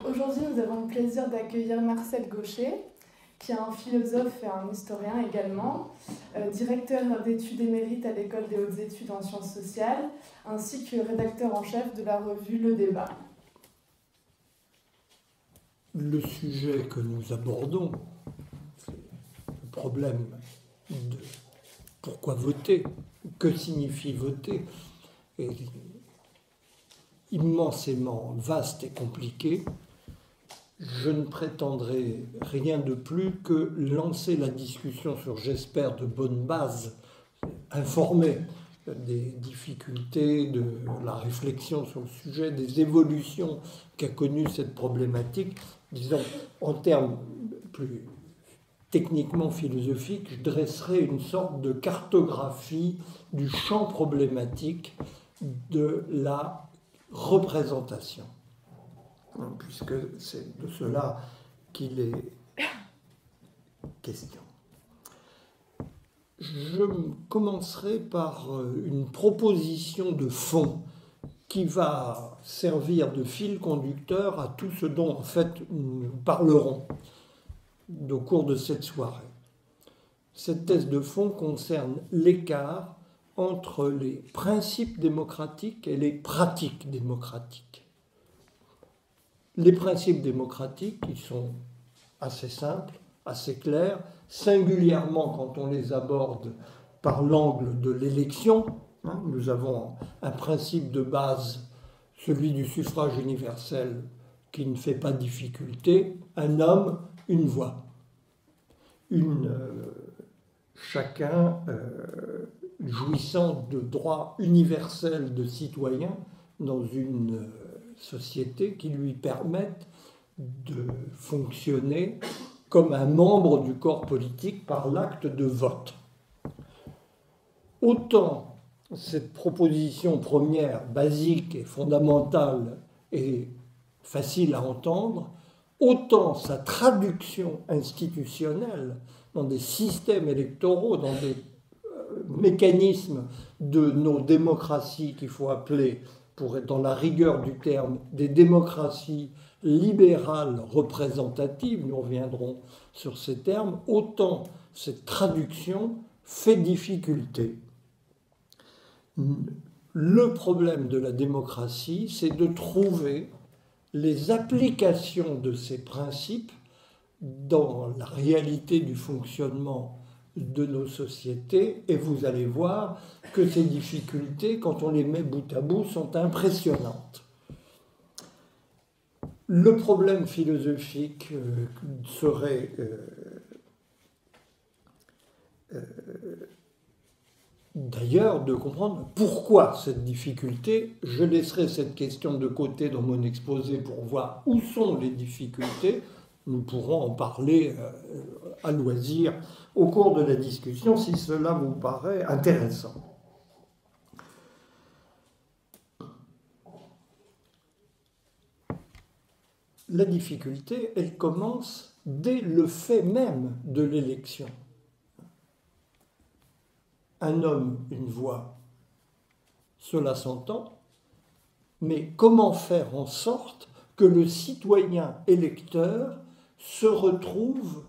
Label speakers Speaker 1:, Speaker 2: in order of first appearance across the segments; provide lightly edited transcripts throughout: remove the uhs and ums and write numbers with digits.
Speaker 1: Aujourd'hui, nous avons le plaisir d'accueillir Marcel Gauchet, qui est un philosophe et un historien également, directeur d'études émérite à l'École des hautes études en sciences sociales, ainsi que rédacteur en chef de la revue Le Débat.
Speaker 2: Le sujet que nous abordons, c'est le problème de pourquoi voter, que signifie voter, est immensément vaste et compliqué. Je ne prétendrai rien de plus que lancer la discussion sur, j'espère, de bonnes bases, informer des difficultés, de la réflexion sur le sujet, des évolutions qu'a connues cette problématique. Disons, en termes plus techniquement philosophiques, je dresserai une sorte de cartographie du champ problématique de la représentation, puisque c'est de cela qu'il est question. Je commencerai par une proposition de fond qui va servir de fil conducteur à tout ce dont, en fait, nous parlerons au cours de cette soirée. Cette thèse de fond concerne l'écart entre les principes démocratiques et les pratiques démocratiques. Les principes démocratiques, ils sont assez simples, assez clairs, singulièrement quand on les aborde par l'angle de l'élection. Nous avons un principe de base, celui du suffrage universel, qui ne fait pas difficulté. Un homme, une voix. Chacun jouissant de droits universels de citoyen dans une société qui lui permettent de fonctionner comme un membre du corps politique par l'acte de vote. Autant cette proposition première, basique et fondamentale, est facile à entendre, autant sa traduction institutionnelle dans des systèmes électoraux, dans des mécanismes de nos démocraties qu'il faut appeler, pour être dans la rigueur du terme, des démocraties libérales représentatives, nous reviendrons sur ces termes, autant cette traduction fait difficulté. Le problème de la démocratie, c'est de trouver les applications de ces principes dans la réalité du fonctionnement de nos sociétés, et vous allez voir que ces difficultés, quand on les met bout à bout, sont impressionnantes. Le problème philosophique serait d'ailleurs de comprendre pourquoi cette difficulté. Je laisserai cette question de côté dans mon exposé pour voir où sont les difficultés. Nous pourrons en parler à loisir au cours de la discussion si cela vous paraît intéressant. La difficulté, elle commence dès le fait même de l'élection. Un homme, une voix, cela s'entend, mais comment faire en sorte que le citoyen électeur se retrouve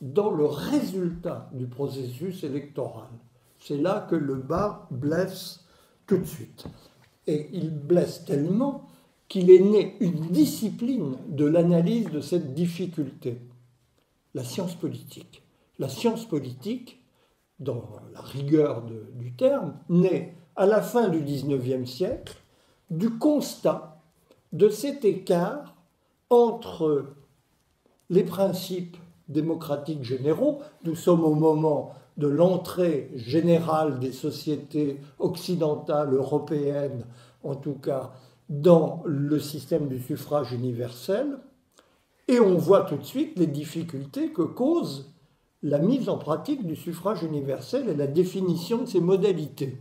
Speaker 2: dans le résultat du processus électoral? C'est là que le bas blesse tout de suite. Et il blesse tellement qu'il est né une discipline de l'analyse de cette difficulté, la science politique. La science politique, dans la rigueur du terme, naît à la fin du XIXe siècle du constat de cet écart entre les principes démocratiques généraux. Nous sommes au moment de l'entrée générale des sociétés occidentales, européennes, en tout cas, dans le système du suffrage universel, et on voit tout de suite les difficultés que cause la mise en pratique du suffrage universel et la définition de ses modalités.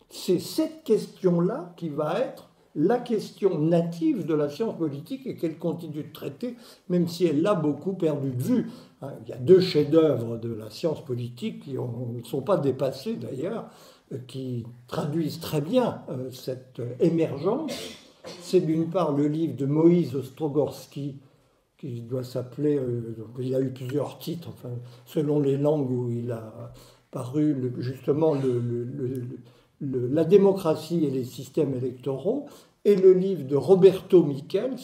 Speaker 2: C'est cette question-là qui va être la question native de la science politique et qu'elle continue de traiter, même si elle l'a beaucoup perdu de vue. Il y a deux chefs-d'œuvre de la science politique qui ne sont pas dépassés d'ailleurs, qui traduisent très bien cette émergence. c'est d'une part le livre de Moïse Ostrogorski, qui doit s'appeler, il a eu plusieurs titres, enfin, selon les langues où il a paru, justement la démocratie et les systèmes électoraux, et le livre de Roberto Michels,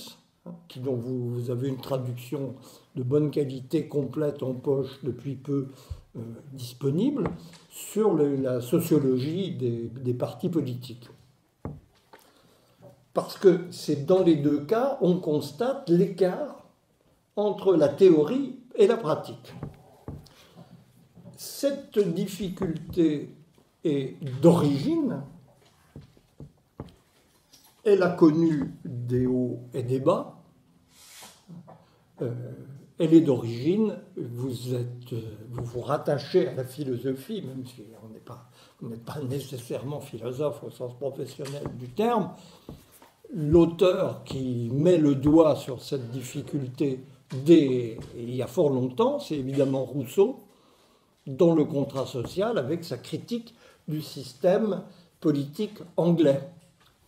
Speaker 2: dont vous avez une traduction de bonne qualité complète en poche depuis peu disponible, sur la sociologie des partis politiques. Parce que c'est dans les deux cas, on constate l'écart entre la théorie et la pratique. Cette difficulté est d'origine, elle a connu des hauts et des bas, elle est d'origine, vous vous rattachez à la philosophie, même si on n'est pas nécessairement philosophe au sens professionnel du terme. L'auteur qui met le doigt sur cette difficulté il y a fort longtemps, c'est évidemment Rousseau, dans le contrat social, avec sa critique du système politique anglais,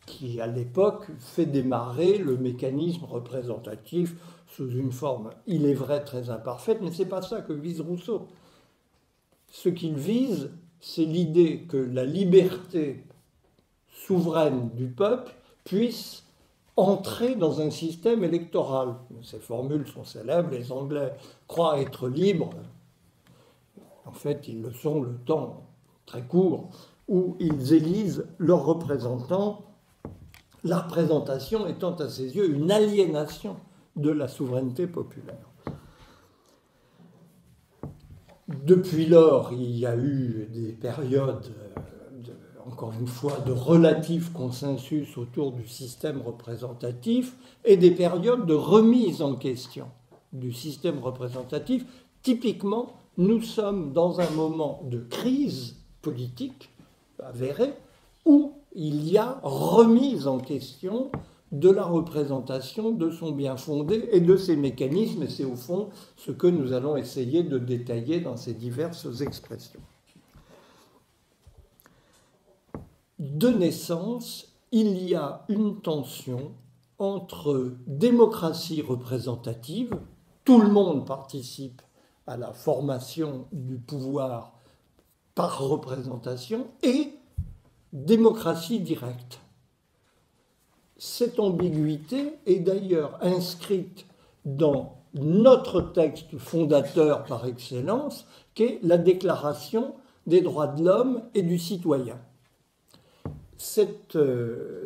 Speaker 2: qui à l'époque fait démarrer le mécanisme représentatif sous une forme, il est vrai, très imparfaite, mais ce n'est pas ça que vise Rousseau. Ce qu'il vise, c'est l'idée que la liberté souveraine du peuple puisse entrer dans un système électoral. Ces formules sont célèbres, les Anglais croient être libres. En fait, ils le sont le temps très court où ils élisent leurs représentants, la représentation étant à ses yeux une aliénation de la souveraineté populaire. Depuis lors, il y a eu des périodes, encore une fois, de relatif consensus autour du système représentatif et des périodes de remise en question du système représentatif. Typiquement, nous sommes dans un moment de crise politique avérée où il y a remise en question de la représentation, de son bien fondé et de ses mécanismes, et c'est au fond ce que nous allons essayer de détailler dans ces diverses expressions. De naissance, il y a une tension entre démocratie représentative, tout le monde participe à la formation du pouvoir par représentation, et démocratie directe. Cette ambiguïté est d'ailleurs inscrite dans notre texte fondateur par excellence, qu'est la Déclaration des droits de l'homme et du citoyen. Cette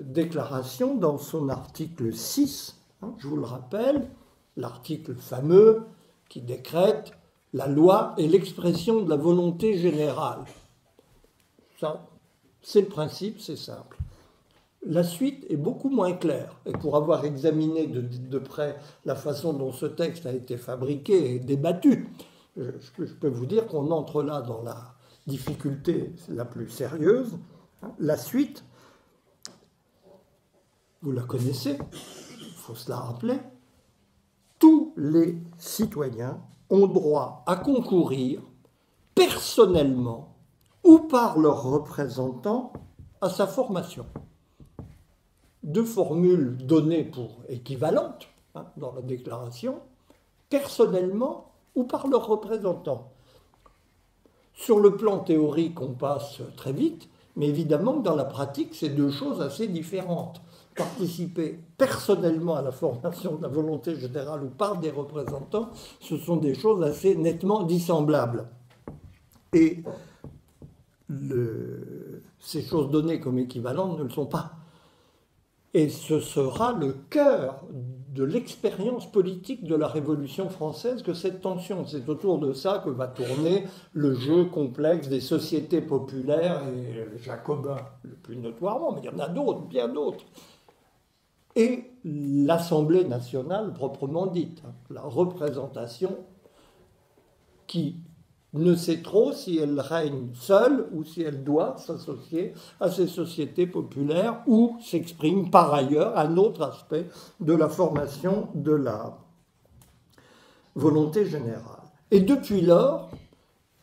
Speaker 2: déclaration, dans son article 6, je vous le rappelle, l'article fameux qui décrète la loi est l'expression de la volonté générale. Ça, c'est le principe, c'est simple. La suite est beaucoup moins claire. Et pour avoir examiné de près la façon dont ce texte a été fabriqué et débattu, je peux vous dire qu'on entre là dans la difficulté la plus sérieuse. La suite, vous la connaissez, il faut se la rappeler. Tous les citoyens ont droit à concourir personnellement ou par leurs représentants à sa formation. Deux formules données pour équivalentes dans la déclaration, personnellement ou par leurs représentants. Sur le plan théorique, on passe très vite, mais évidemment que dans la pratique, c'est deux choses assez différentes. Participer personnellement à la formation de la volonté générale ou par des représentants, ce sont des choses assez nettement dissemblables. Et ces choses données comme équivalentes ne le sont pas. Et ce sera le cœur de l'expérience politique de la Révolution française que cette tension. C'est autour de ça que va tourner le jeu complexe des sociétés populaires et jacobins, le plus notoirement, mais il y en a d'autres, bien d'autres. Et l'Assemblée nationale proprement dite, la représentation qui ne sait trop si elle règne seule ou si elle doit s'associer à ces sociétés populaires ou s'exprime par ailleurs un autre aspect de la formation de la volonté générale. Et depuis lors,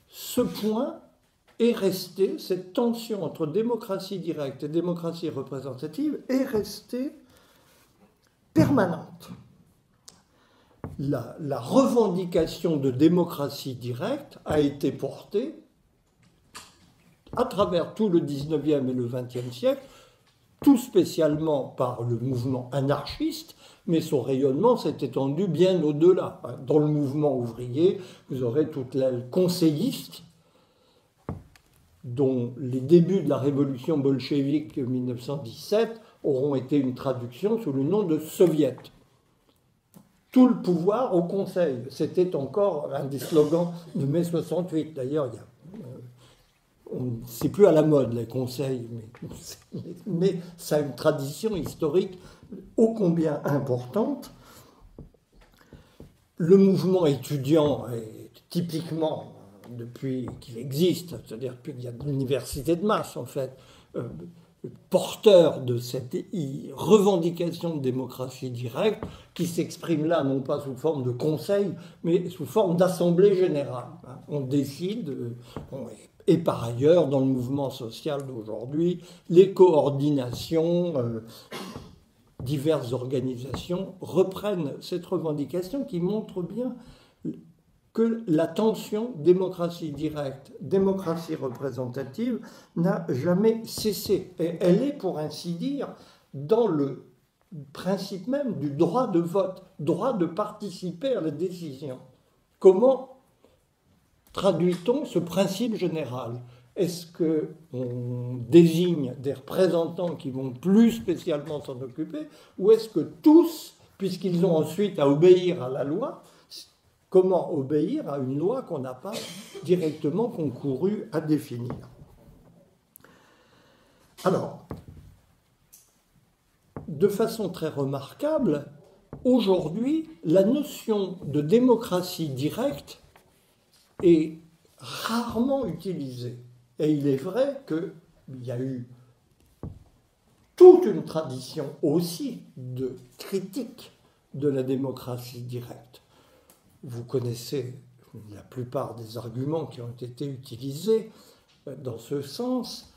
Speaker 2: ce point est resté, cette tension entre démocratie directe et démocratie représentative est restée permanente. La revendication de démocratie directe a été portée à travers tout le 19e et le 20e siècle, tout spécialement par le mouvement anarchiste, mais son rayonnement s'est étendu bien au-delà. Dans le mouvement ouvrier, vous aurez toute l'aile conseilliste, dont les débuts de la révolution bolchevique 1917 auront été une traduction sous le nom de soviet. Tout le pouvoir au Conseil. C'était encore un des slogans de mai 68. D'ailleurs, c'est plus à la mode, les conseils, mais ça a une tradition historique ô combien importante. Le mouvement étudiant est typiquement, depuis qu'il existe, c'est-à-dire depuis qu'il y a l'université de masse, en fait, porteur de cette revendication de démocratie directe qui s'exprime là, non pas sous forme de conseil, mais sous forme d'assemblée générale. On décide, et par ailleurs, dans le mouvement social d'aujourd'hui, les coordinations, diverses organisations reprennent cette revendication qui montre bien que la tension démocratie directe, démocratie représentative n'a jamais cessé. Et elle est, pour ainsi dire, dans le principe même du droit de vote, droit de participer à la décision. Comment traduit-on ce principe général? Est-ce qu'on désigne des représentants qui vont plus spécialement s'en occuper, ou est-ce que tous, puisqu'ils ont ensuite à obéir à la loi, comment obéir à une loi qu'on n'a pas directement concouru à définir? Alors, de façon très remarquable, aujourd'hui, la notion de démocratie directe est rarement utilisée. Et il est vrai qu'il y a eu toute une tradition aussi de critique de la démocratie directe. Vous connaissez la plupart des arguments qui ont été utilisés dans ce sens.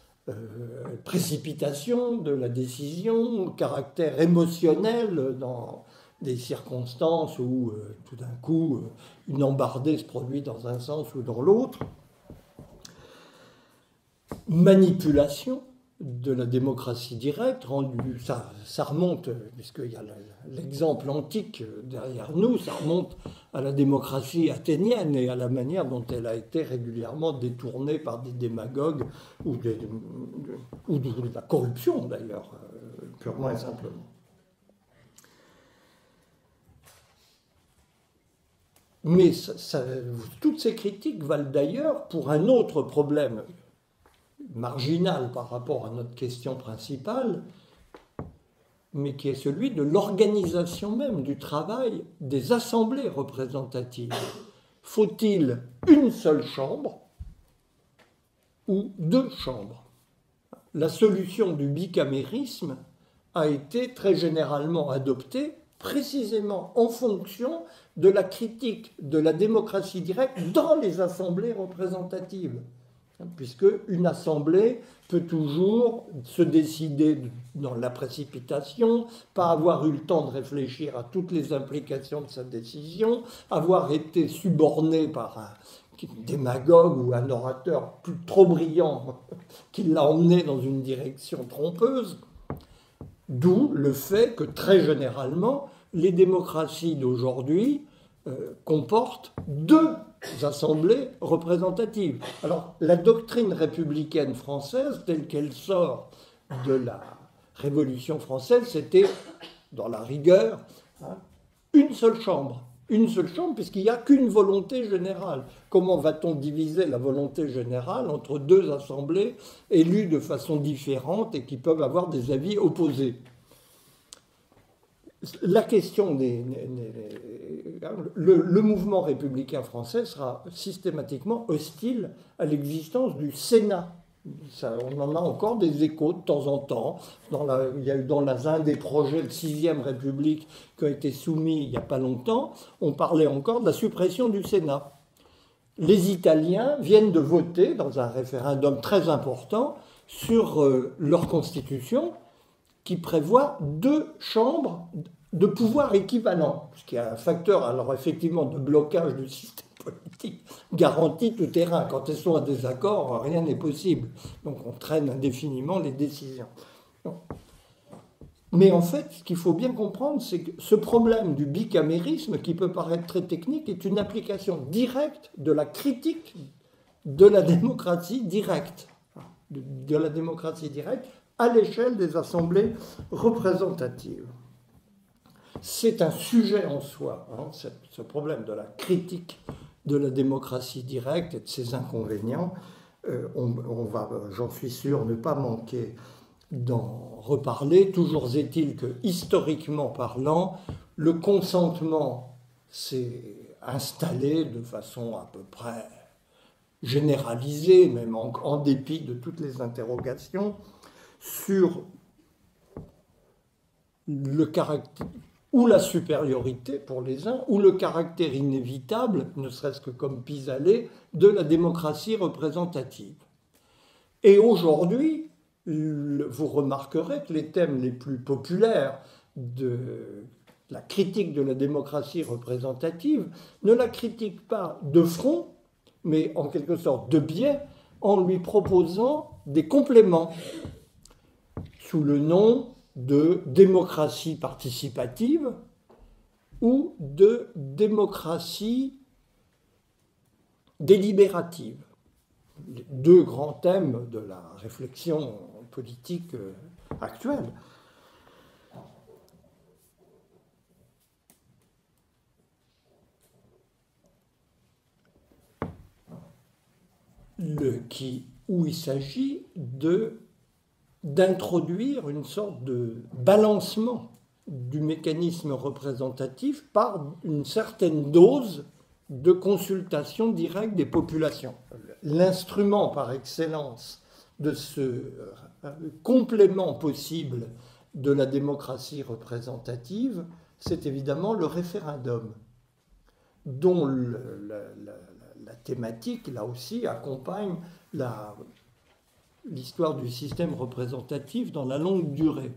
Speaker 2: Précipitation de la décision, caractère émotionnel dans des circonstances où tout d'un coup une embardée se produit dans un sens ou dans l'autre. Manipulation de la démocratie directe, ça remonte, puisqu'il y a l'exemple antique derrière nous, ça remonte à la démocratie athénienne et à la manière dont elle a été régulièrement détournée par des démagogues ou de la corruption d'ailleurs, purement et simplement. Mais toutes ces critiques valent d'ailleurs pour un autre problème marginal par rapport à notre question principale, mais qui est celui de l'organisation même du travail des assemblées représentatives. Faut-il une seule chambre ou deux chambres? La solution du bicamérisme a été très généralement adoptée précisément en fonction de la critique de la démocratie directe dans les assemblées représentatives. Puisque une assemblée peut toujours se décider dans la précipitation, pas avoir eu le temps de réfléchir à toutes les implications de sa décision, avoir été subornée par un démagogue ou un orateur trop brillant qui l'a emmené dans une direction trompeuse, d'où le fait que très généralement, les démocraties d'aujourd'hui comportent deux assemblées représentatives. Alors, la doctrine républicaine française, telle qu'elle sort de la Révolution française, c'était, dans la rigueur, une seule chambre. Une seule chambre, puisqu'il n'y a qu'une volonté générale. Comment va-t-on diviser la volonté générale entre deux assemblées élues de façon différente et qui peuvent avoir des avis opposés? La question le mouvement républicain français sera systématiquement hostile à l'existence du Sénat. On en a encore des échos de temps en temps. Il y a eu dans un des projets de 6e République qui ont été soumis il n'y a pas longtemps, on parlait encore de la suppression du Sénat. Les Italiens viennent de voter dans un référendum très important sur leur constitution qui prévoit deux chambres de pouvoir équivalent, ce qui est un facteur, alors effectivement, de blocage du système politique garantit tout terrain. Quand elles sont en désaccord, rien n'est possible. Donc on traîne indéfiniment les décisions. Mais en fait, ce qu'il faut bien comprendre, c'est que ce problème du bicamérisme, qui peut paraître très technique, est une application directe de la critique de la démocratie directe, de la démocratie directe à l'échelle des assemblées représentatives. C'est un sujet en soi, hein, ce problème de la critique de la démocratie directe et de ses inconvénients. On va, j'en suis sûr, ne pas manquer d'en reparler. Toujours est-il que, historiquement parlant, le consentement s'est installé de façon à peu près généralisée, même en dépit de toutes les interrogations, sur le caractère ou la supériorité pour les uns, ou le caractère inévitable, ne serait-ce que comme pis-aller, de la démocratie représentative. Et aujourd'hui, vous remarquerez que les thèmes les plus populaires de la critique de la démocratie représentative ne la critiquent pas de front, mais en quelque sorte de biais, en lui proposant des compléments sous le nom de démocratie participative ou de démocratie délibérative. Les deux grands thèmes de la réflexion politique actuelle. Où il s'agit d'introduire une sorte de balancement du mécanisme représentatif par une certaine dose de consultation directe des populations. L'instrument par excellence de ce complément possible de la démocratie représentative, c'est évidemment le référendum, dont la thématique, là aussi, accompagne l'histoire du système représentatif dans la longue durée.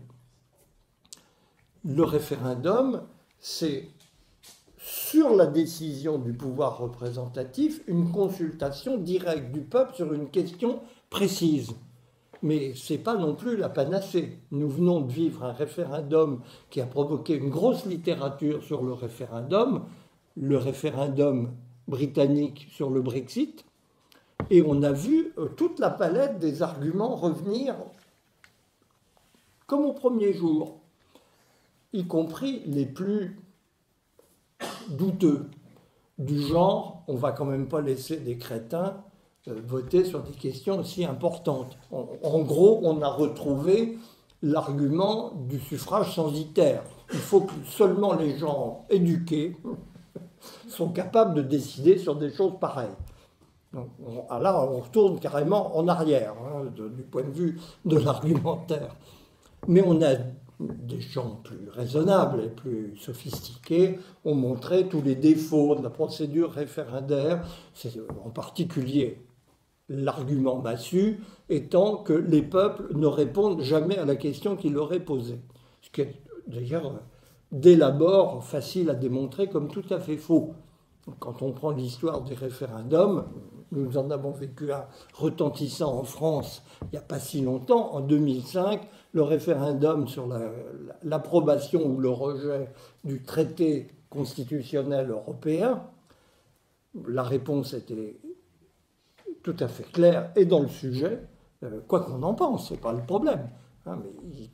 Speaker 2: Le référendum, c'est sur la décision du pouvoir représentatif une consultation directe du peuple sur une question précise. Mais ce n'est pas non plus la panacée. Nous venons de vivre un référendum qui a provoqué une grosse littérature sur le référendum britannique sur le Brexit, et on a vu toute la palette des arguments revenir comme au premier jour, y compris les plus douteux, du genre on ne va quand même pas laisser des crétins voter sur des questions aussi importantes. En gros, on a retrouvé l'argument du suffrage censitaire. Il faut que seulement les gens éduqués sont capables de décider sur des choses pareilles. Donc, là, on retourne carrément en arrière, hein, du point de vue de l'argumentaire. Mais on a des gens plus raisonnables et plus sophistiqués ont montré tous les défauts de la procédure référendaire, en particulier l'argument massu étant que les peuples ne répondent jamais à la question qui leur est posée. Ce qui est d'ailleurs, dès l'abord, facile à démontrer comme tout à fait faux. Quand on prend l'histoire des référendums, nous en avons vécu un retentissant en France il n'y a pas si longtemps, en 2005, le référendum sur l'approbation ou le rejet du traité constitutionnel européen, la réponse était tout à fait claire et dans le sujet, quoi qu'on en pense, ce n'est pas le problème. Hein, mais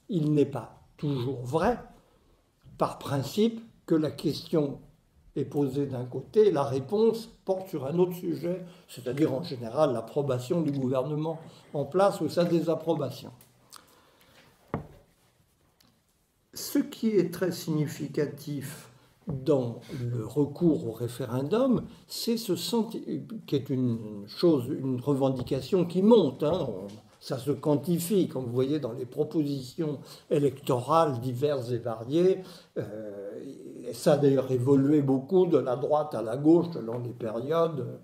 Speaker 2: il n'est pas toujours vrai, par principe, que la question est posée d'un côté et la réponse porte sur un autre sujet, c'est-à-dire en général l'approbation du gouvernement en place ou sa désapprobation. Ce qui est très significatif dans le recours au référendum, c'est ce sentiment, qui est une revendication qui monte, hein, ça se quantifie, comme vous voyez dans les propositions électorales diverses et variées. Ça a d'ailleurs évolué beaucoup de la droite à la gauche selon les périodes.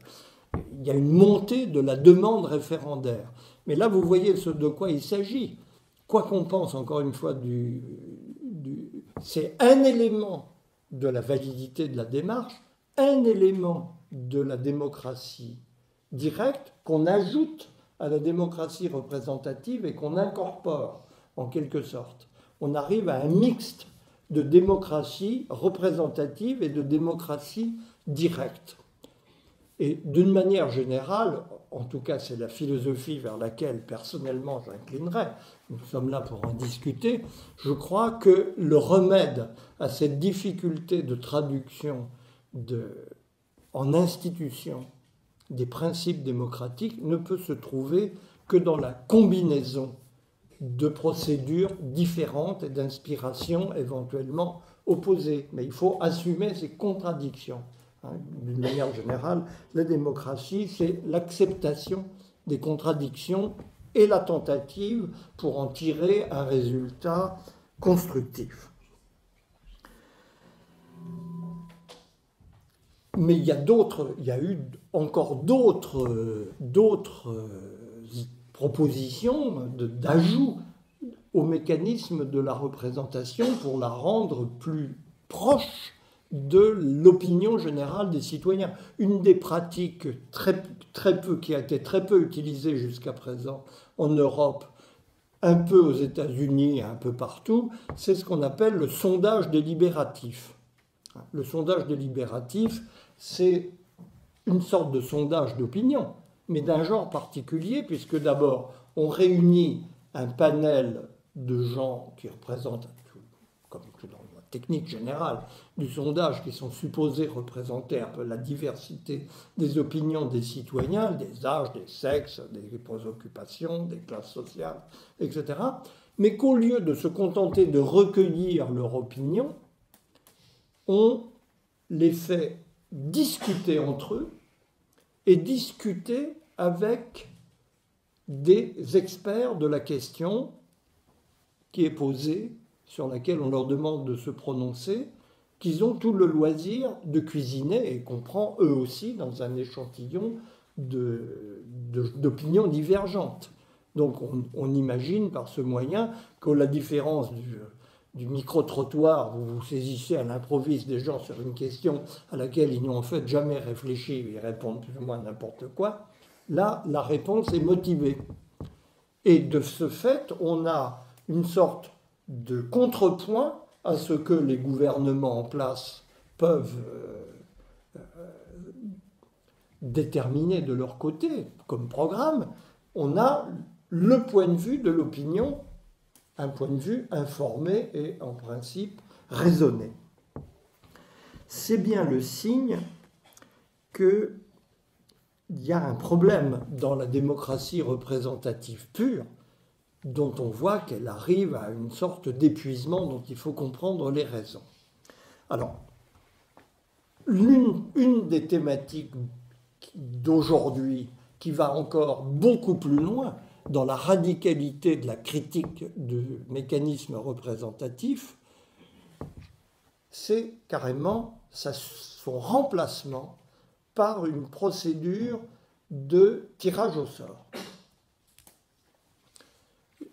Speaker 2: Il y a une montée de la demande référendaire. Mais là, vous voyez ce de quoi il s'agit. Quoi qu'on pense, encore une fois, c'est un élément de la validité de la démarche, un élément de la démocratie directe qu'on ajoute à la démocratie représentative et qu'on incorpore en quelque sorte. On arrive à un mixte de démocratie représentative et de démocratie directe. Et d'une manière générale, en tout cas c'est la philosophie vers laquelle personnellement j'inclinerais, nous sommes là pour en discuter, je crois que le remède à cette difficulté de traduction en institution des principes démocratiques ne peut se trouver que dans la combinaison de procédures différentes et d'inspirations éventuellement opposées. Mais il faut assumer ces contradictions. D'une manière générale, la démocratie, c'est l'acceptation des contradictions et la tentative pour en tirer un résultat constructif. Mais il y a eu encore d'autres propositions d'ajout au mécanisme de la représentation pour la rendre plus proche de l'opinion générale des citoyens. Une des pratiques qui a été très peu utilisée jusqu'à présent en Europe, un peu aux États-Unis, un peu partout, c'est ce qu'on appelle le sondage délibératif. Le sondage délibératif, c'est une sorte de sondage d'opinion, mais d'un genre particulier, puisque d'abord, on réunit un panel de gens qui représentent, comme tout dans la technique générale du sondage, qui sont supposés représenter un peu la diversité des opinions des citoyens, des âges, des sexes, des préoccupations, des classes sociales, etc. Mais qu'au lieu de se contenter de recueillir leur opinion, on les fait discuter entre eux et discuter avec des experts de la question qui est posée, sur laquelle on leur demande de se prononcer, qu'ils ont tout le loisir de cuisiner et qu'on prend eux aussi dans un échantillon d'opinions divergentes. Donc on imagine par ce moyen que la différence du micro-trottoir où vous saisissez à l'improviste des gens sur une question à laquelle ils n'ont en fait jamais réfléchi, ils répondent plus ou moins n'importe quoi, là, la réponse est motivée. Et de ce fait, on a une sorte de contrepoint à ce que les gouvernements en place peuvent déterminer de leur côté comme programme. On a le point de vue de l'opinion, un point de vue informé et en principe raisonné. C'est bien le signe qu'il y a un problème dans la démocratie représentative pure, dont on voit qu'elle arrive à une sorte d'épuisement dont il faut comprendre les raisons. Alors, une des thématiques d'aujourd'hui qui va encore beaucoup plus loin dans la radicalité de la critique du mécanisme représentatif, c'est carrément son remplacement par une procédure de tirage au sort.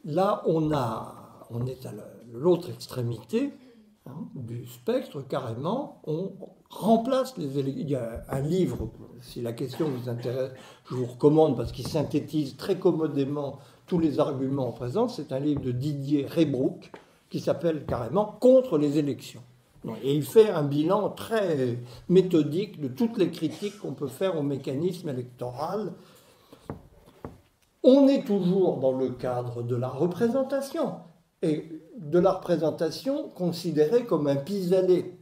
Speaker 2: Là, on est à l'autre extrémité du spectre, carrément. On remplace les élections. Il y a un livre, si la question vous intéresse, je vous recommande parce qu'il synthétise très commodément tous les arguments présents. C'est un livre de Didier Raybrook qui s'appelle carrément « Contre les élections ». Et il fait un bilan très méthodique de toutes les critiques qu'on peut faire au mécanisme électoral. On est toujours dans le cadre de la représentation, et de la représentation considérée comme un pis-aller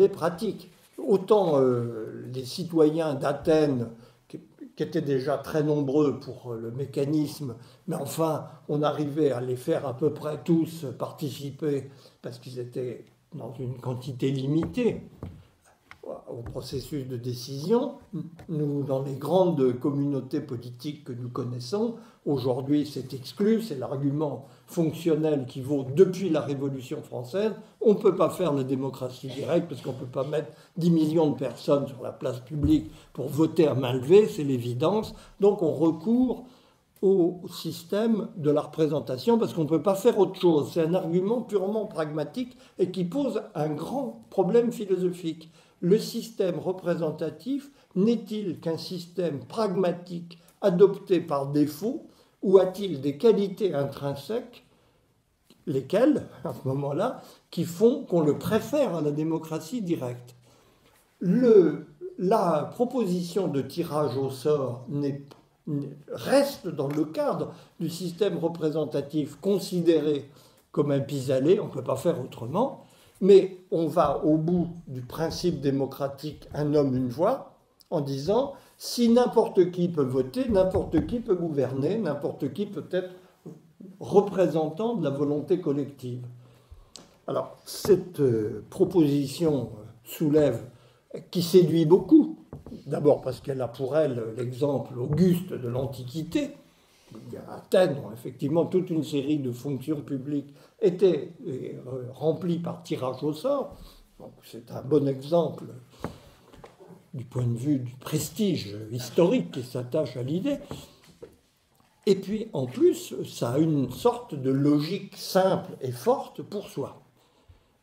Speaker 2: pratique. Autant les citoyens d'Athènes, qui étaient déjà très nombreux pour le mécanisme, mais enfin, on arrivait à les faire à peu près tous participer, parce qu'ils étaient dans une quantité limitée, au processus de décision. Nous, dans les grandes communautés politiques que nous connaissons, aujourd'hui c'est exclu, c'est l'argument fonctionnel qui vaut depuis la Révolution française. On ne peut pas faire la démocratie directe parce qu'on ne peut pas mettre 10 millions de personnes sur la place publique pour voter à main levée, c'est l'évidence. Donc on recourt au système de la représentation parce qu'on ne peut pas faire autre chose. C'est un argument purement pragmatique et qui pose un grand problème philosophique. Le système représentatif n'est-il qu'un système pragmatique adopté par défaut ou a-t-il des qualités intrinsèques, lesquelles, à ce moment-là, qui font qu'on le préfère à la démocratie directe? La proposition de tirage au sort reste dans le cadre du système représentatif considéré comme un pis-aller, on ne peut pas faire autrement, mais on va au bout du principe démocratique un homme, une voix, en disant si n'importe qui peut voter, n'importe qui peut gouverner, n'importe qui peut être représentant de la volonté collective. Alors, cette proposition soulève, qui séduit beaucoup, d'abord parce qu'elle a pour elle l'exemple auguste de l'Antiquité. Athènes, où effectivement toute une série de fonctions publiques étaient remplies par tirage au sort. Donc c'est un bon exemple du point de vue du prestige historique qui s'attache à l'idée. Et puis en plus, ça a une sorte de logique simple et forte pour soi.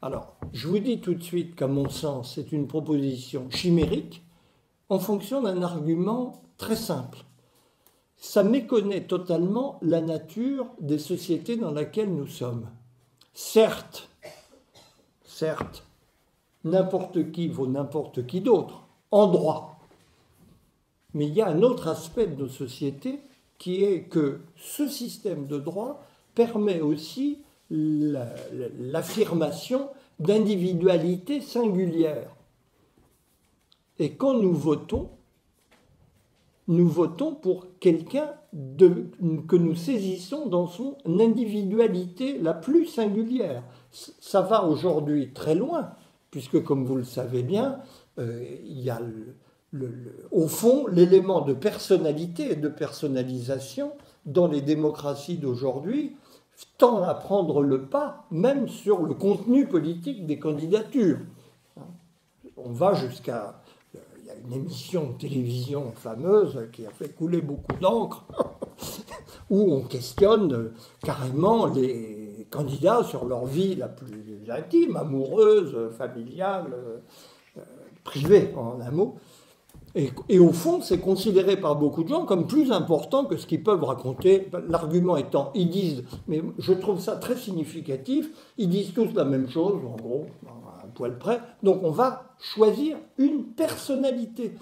Speaker 2: Alors, je vous dis tout de suite qu'à mon sens, c'est une proposition chimérique en fonction d'un argument très simple. Ça méconnaît totalement la nature des sociétés dans lesquelles nous sommes. Certes, n'importe qui vaut n'importe qui d'autre, en droit. Mais il y a un autre aspect de nos sociétés qui est que ce système de droit permet aussi l'affirmation d'individualité singulière. Et quand nous votons pour quelqu'un que nous saisissons dans son individualité la plus singulière. Ça va aujourd'hui très loin, puisque comme vous le savez bien, il y a au fond l'élément de personnalité et de personnalisation dans les démocraties d'aujourd'hui tend à prendre le pas même sur le contenu politique des candidatures. On va jusqu'à... Il y a une émission de télévision fameuse qui a fait couler beaucoup d'encre, où on questionne carrément les candidats sur leur vie la plus intime, amoureuse, familiale, privée en un mot. Et au fond, c'est considéré par beaucoup de gens comme plus important que ce qu'ils peuvent raconter. L'argument étant, ils disent, mais je trouve ça très significatif, ils disent tous la même chose, en gros, à un poil près. Donc on va choisir une personnalité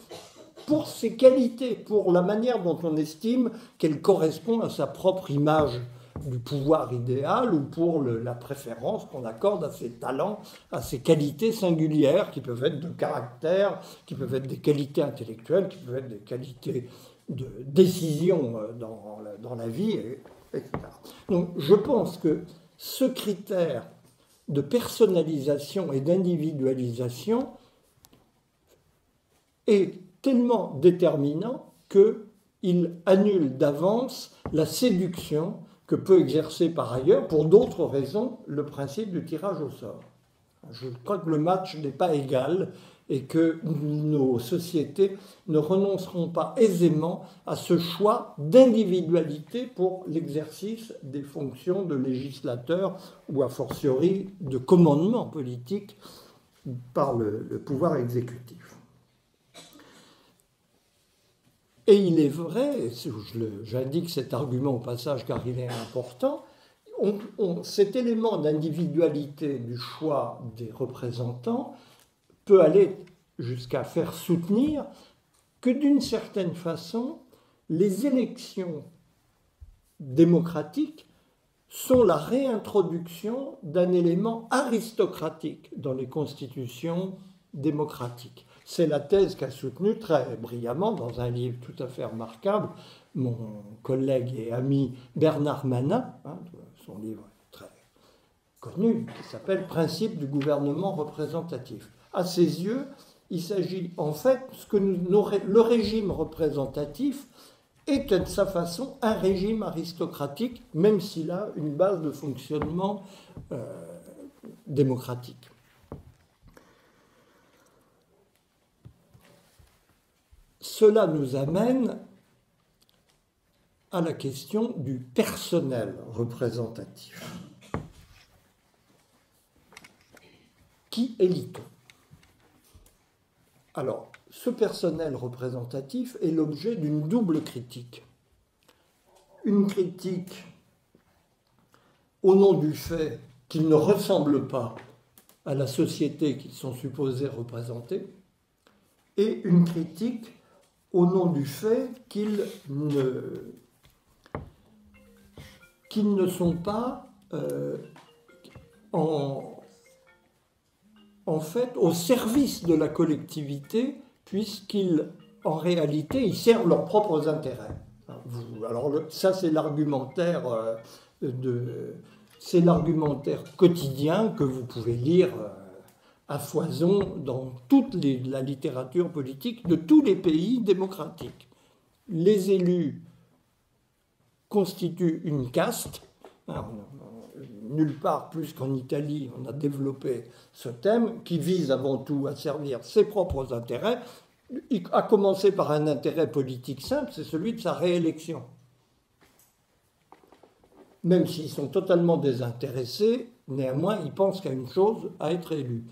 Speaker 2: pour ses qualités, pour la manière dont on estime qu'elle correspond à sa propre image du pouvoir idéal ou pour la préférence qu'on accorde à ses talents, à ses qualités singulières qui peuvent être de caractère, qui peuvent être des qualités intellectuelles, qui peuvent être des qualités de décision dans la vie, etc. Donc je pense que ce critère de personnalisation et d'individualisation est tellement déterminant qu'il annule d'avance la séduction que peut exercer par ailleurs, pour d'autres raisons, le principe du tirage au sort. Je crois que le match n'est pas égal et que nos sociétés ne renonceront pas aisément à ce choix d'individualité pour l'exercice des fonctions de législateur ou a fortiori de commandement politique par le pouvoir exécutif. Et il est vrai, j'indique cet argument au passage car il est important, cet élément d'individualité du choix des représentants peut aller jusqu'à faire soutenir que d'une certaine façon, les élections démocratiques sont la réintroduction d'un élément aristocratique dans les constitutions démocratiques. C'est la thèse qu'a soutenue très brillamment dans un livre tout à fait remarquable mon collègue et ami Bernard Manin, son livre très connu qui s'appelle « Principe du gouvernement représentatif ». À ses yeux, il s'agit en fait le régime représentatif est de sa façon un régime aristocratique, même s'il a une base de fonctionnement démocratique. Cela nous amène à la question du personnel représentatif. Qui élit-on? Alors, ce personnel représentatif est l'objet d'une double critique. Une critique au nom du fait qu'ils ne ressemblent pas à la société qu'ils sont supposés représenter, et une critique au nom du fait qu'ils ne sont pas en fait au service de la collectivité, puisqu'ils, en réalité, ils servent leurs propres intérêts. Alors ça, c'est l'argumentaire c'est l'argumentaire quotidien que vous pouvez lire à foison dans toute la littérature politique de tous les pays démocratiques. Les élus constituent une caste. Alors, nulle part plus qu'en Italie, on a développé ce thème qui vise avant tout à servir ses propres intérêts, à commencer par un intérêt politique simple, c'est celui de sa réélection. Même s'ils sont totalement désintéressés, néanmoins, ils pensent qu'à une chose, à être élus.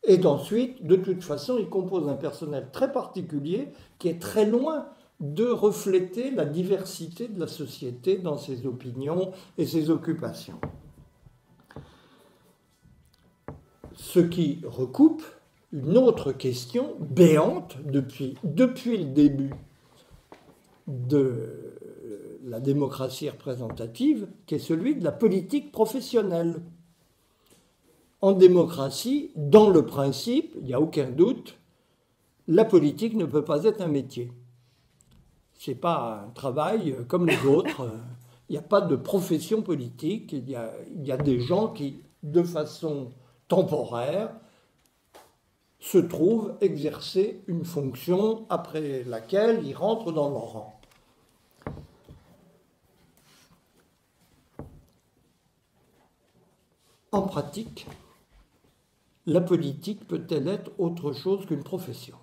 Speaker 2: Et ensuite, de toute façon, ils composent un personnel très particulier qui est très loin de refléter la diversité de la société dans ses opinions et ses occupations. Ce qui recoupe une autre question béante depuis le début de la démocratie représentative, qui est celui de la politique professionnelle. En démocratie, dans le principe, il n'y a aucun doute, la politique ne peut pas être un métier. Ce n'est pas un travail comme les autres. Il n'y a pas de profession politique. Il y a des gens qui, de façon temporaire, se trouvent exercer une fonction après laquelle ils rentrent dans leur rang. En pratique, la politique peut-elle être autre chose qu'une profession?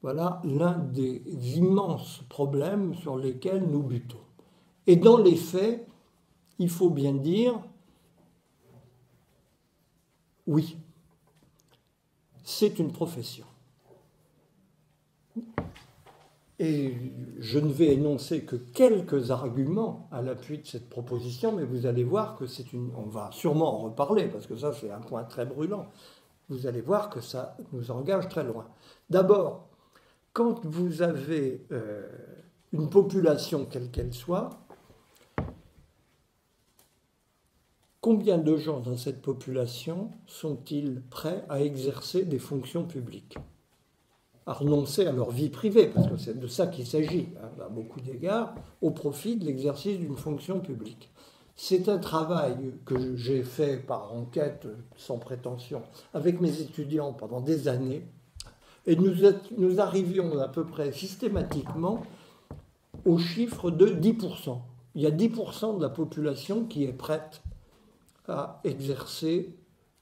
Speaker 2: Voilà l'un des immenses problèmes sur lesquels nous butons. Et dans les faits, il faut bien dire, oui, c'est une profession. Et je ne vais énoncer que quelques arguments à l'appui de cette proposition, mais vous allez voir que c'est une... On va sûrement en reparler, parce que ça, c'est un point très brûlant. Vous allez voir que ça nous engage très loin. D'abord, quand vous avez une population quelle qu'elle soit, combien de gens dans cette population sont-ils prêts à exercer des fonctions publiques, à renoncer à leur vie privée, parce que c'est de ça qu'il s'agit, hein, à beaucoup d'égards, au profit de l'exercice d'une fonction publique? C'est un travail que j'ai fait par enquête, sans prétention, avec mes étudiants pendant des années, et nous arrivions à peu près systématiquement au chiffre de 10%. Il y a 10% de la population qui est prête à exercer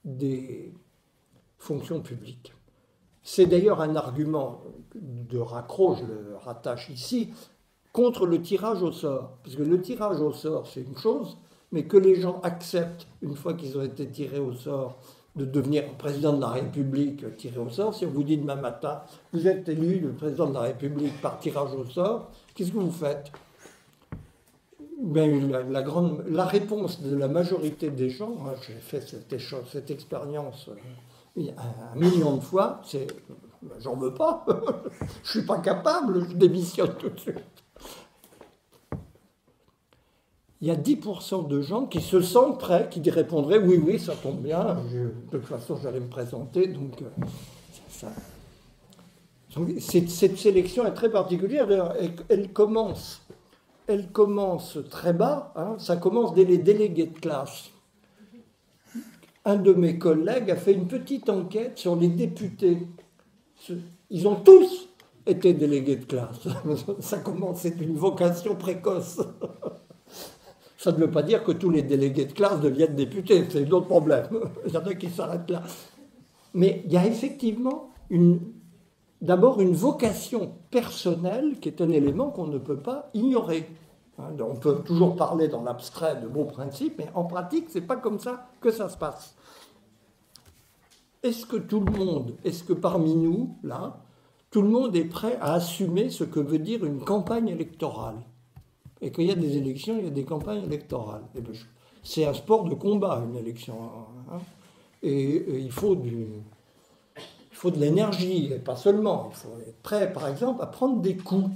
Speaker 2: des fonctions publiques. C'est d'ailleurs un argument de raccroche, je le rattache ici, contre le tirage au sort. Parce que le tirage au sort, c'est une chose, mais que les gens acceptent, une fois qu'ils ont été tirés au sort, de devenir président de la République tiré au sort. Si on vous dit demain matin, vous êtes élu le président de la République par tirage au sort, qu'est-ce que vous faites? Ben, la réponse de la majorité des gens, moi j'ai fait cette expérience 1 million de fois, c'est « j'en veux pas, je suis pas capable, je démissionne tout de suite ». Il y a 10% de gens qui se sentent prêts, qui répondraient « oui, oui, ça tombe bien, de toute façon j'allais me présenter ». Donc, cette sélection est très particulière, elle commence très bas, hein, ça commence dès les délégués de classe. Un de mes collègues a fait une petite enquête sur les députés. Ils ont tous été délégués de classe. Ça commence, c'est une vocation précoce. Ça ne veut pas dire que tous les délégués de classe deviennent députés, c'est un autre problème. Il y en a qui s'arrêtent là. Mais il y a effectivement d'abord une vocation personnelle qui est un élément qu'on ne peut pas ignorer. On peut toujours parler dans l'abstrait de beaux principes, mais en pratique, ce n'est pas comme ça que ça se passe. Est-ce que parmi nous, là, tout le monde est prêt à assumer ce que veut dire une campagne électorale? Et qu'il y a des élections, il y a des campagnes électorales. C'est un sport de combat, une élection. Et il faut de l'énergie, et pas seulement. Il faut être prêt, par exemple, à prendre des coups.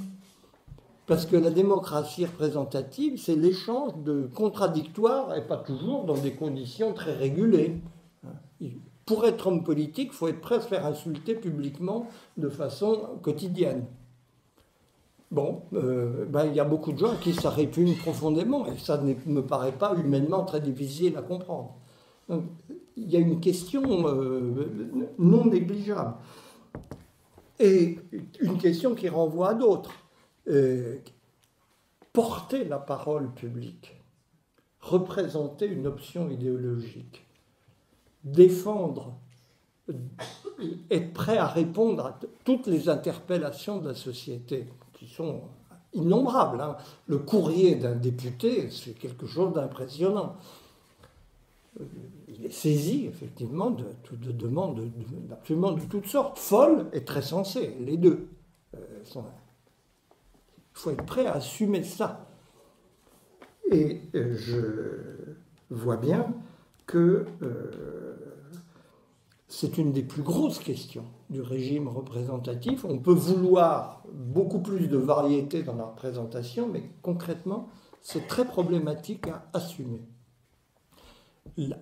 Speaker 2: Parce que la démocratie représentative, c'est l'échange de contradictoires, et pas toujours dans des conditions très régulées. Pour être homme politique, il faut être prêt à se faire insulter publiquement de façon quotidienne. Bon, il y a beaucoup de gens qui ça répugne profondément, et ça ne me paraît pas humainement très difficile à comprendre. Donc, il y a une question non négligeable. Et une question qui renvoie à d'autres. Porter la parole publique, représenter une option idéologique, défendre, être prêt à répondre à toutes les interpellations de la société, qui sont innombrables. Le courrier d'un député, c'est quelque chose d'impressionnant. Il est saisi, effectivement, de demandes absolument de toutes sortes, folles et très sensées, les deux. Il faut être prêt à assumer ça. Et je vois bien que c'est une des plus grosses questions du régime représentatif. On peut vouloir beaucoup plus de variété dans la représentation, mais concrètement, c'est très problématique à assumer.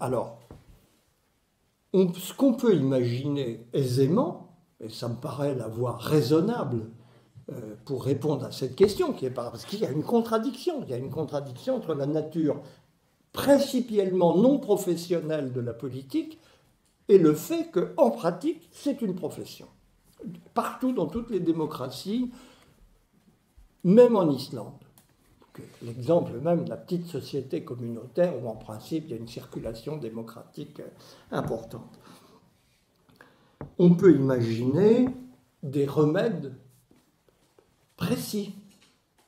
Speaker 2: Alors, ce qu'on peut imaginer aisément, et ça me paraît la voie raisonnable pour répondre à cette question, parce qu'il y a une contradiction. Il y a une contradiction entre la nature principiellement non professionnelle de la politique et le fait qu'en pratique, c'est une profession. Partout, dans toutes les démocraties, même en Islande. L'exemple même de la petite société communautaire où, en principe, il y a une circulation démocratique importante. On peut imaginer des remèdes précis.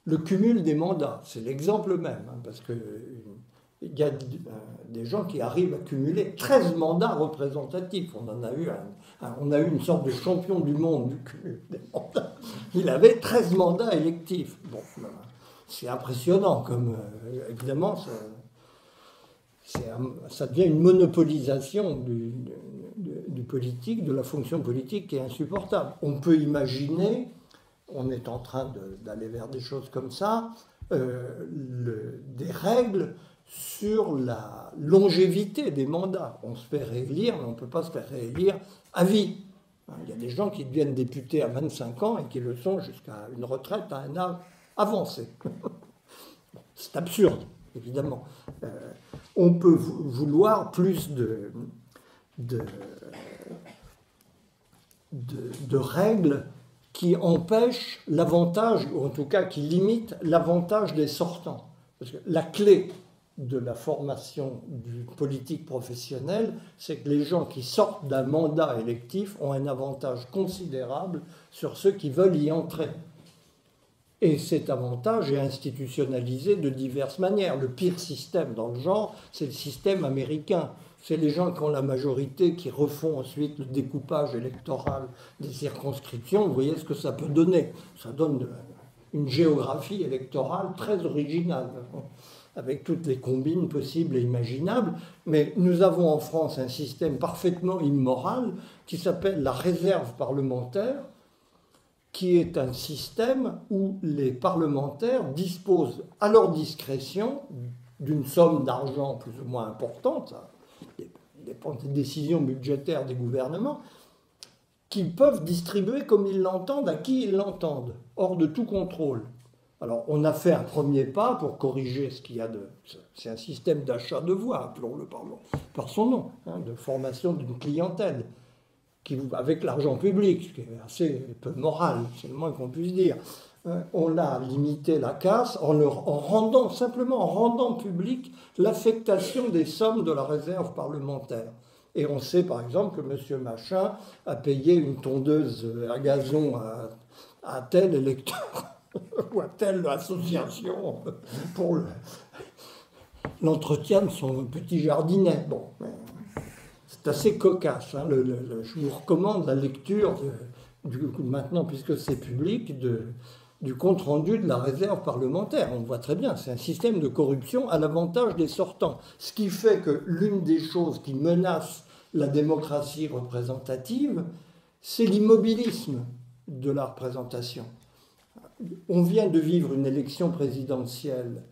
Speaker 2: Le cumul des mandats, c'est l'exemple même, parce qu'il y a des gens qui arrivent à cumuler 13 mandats représentatifs. On en a eu on a eu une sorte de champion du monde du cumul des mandats. Il avait 13 mandats électifs. Bon, c'est impressionnant, comme évidemment, ça devient une monopolisation du politique, de la fonction politique qui est insupportable. On peut imaginer, on est en train d'aller vers des choses comme ça, des règles sur la longévité des mandats. On se fait réélire, mais on ne peut pas se faire réélire à vie. Il y a des gens qui deviennent députés à 25 ans et qui le sont jusqu'à une retraite à un âge avancé. C'est absurde, évidemment. On peut vouloir plus de règles qui empêchent l'avantage, ou en tout cas qui limitent l'avantage des sortants. Parce que la clé de la formation du politique professionnel, c'est que les gens qui sortent d'un mandat électif ont un avantage considérable sur ceux qui veulent y entrer. Et cet avantage est institutionnalisé de diverses manières. Le pire système dans le genre, c'est le système américain. C'est les gens qui ont la majorité qui refont ensuite le découpage électoral des circonscriptions. Vous voyez ce que ça peut donner. Ça donne une géographie électorale très originale, avec toutes les combines possibles et imaginables. Mais nous avons en France un système parfaitement immoral qui s'appelle la réserve parlementaire, qui est un système où les parlementaires disposent à leur discrétion d'une somme d'argent plus ou moins importante, ça dépend des décisions budgétaires des gouvernements, qu'ils peuvent distribuer comme ils l'entendent, à qui ils l'entendent, hors de tout contrôle. Alors, on a fait un premier pas pour corriger ce qu'il y a de... C'est un système d'achat de voix, appelons-le par son nom, de formation d'une clientèle, avec l'argent public, ce qui est assez peu moral, c'est le moins qu'on puisse dire. On a limité la casse en rendant public l'affectation des sommes de la réserve parlementaire. Et on sait par exemple que M. Machin a payé une tondeuse à gazon à tel électeur ou à telle association pour l'entretien de son petit jardinet. Bon, c'est assez cocasse. Hein. Je vous recommande la lecture, maintenant, puisque c'est public, du compte-rendu de la réserve parlementaire. On voit très bien, c'est un système de corruption à l'avantage des sortants. Ce qui fait que l'une des choses qui menace la démocratie représentative, c'est l'immobilisme de la représentation. On vient de vivre une élection présidentielle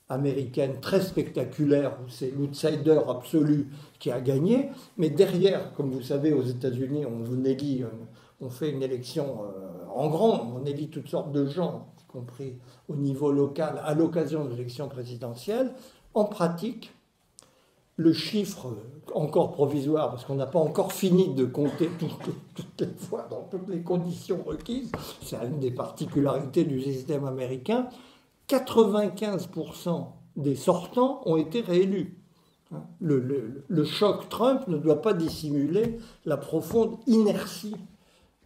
Speaker 2: américaine très spectaculaire, où c'est l'outsider absolu qui a gagné, mais derrière, comme vous savez, aux États-Unis, on fait une élection en grand, on élit toutes sortes de gens, y compris au niveau local, à l'occasion de l'élection présidentielle. En pratique, le chiffre encore provisoire, parce qu'on n'a pas encore fini de compter toutes les fois dans toutes les conditions requises, c'est une des particularités du système américain, 95% des sortants ont été réélus. Le choc Trump ne doit pas dissimuler la profonde inertie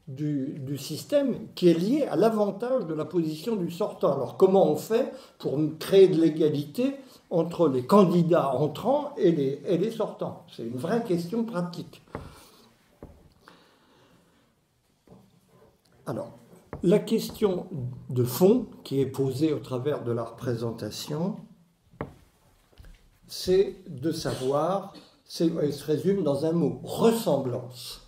Speaker 2: du système qui est lié à l'avantage de la position du sortant. Alors comment on fait pour créer de l'égalité entre les candidats entrants et les sortants? C'est une vraie question pratique. Alors, la question de fond qui est posée au travers de la représentation, c'est de savoir, elle se résume dans un mot, ressemblance.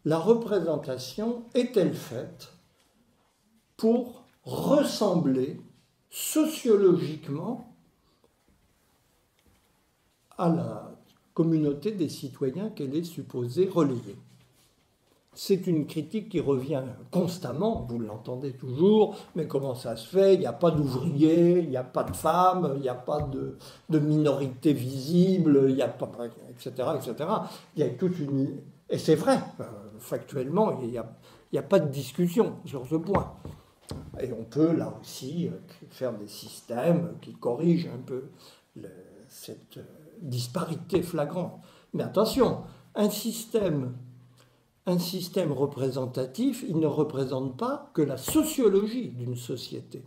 Speaker 2: La représentation est-elle faite pour ressembler sociologiquement à la communauté des citoyens qu'elle est supposée relayer? C'est une critique qui revient constamment, vous l'entendez toujours, mais comment ça se fait? Il n'y a pas d'ouvriers, il n'y a pas de femmes, il n'y a pas de minorité visible, il n'y a pas, etc., etc. Il y a toute une... Et c'est vrai, factuellement, il n'y a pas de discussion sur ce point. Et on peut, là aussi, faire des systèmes qui corrigent un peu cette disparité flagrante. Mais attention, un système représentatif, il ne représente pas que la sociologie d'une société.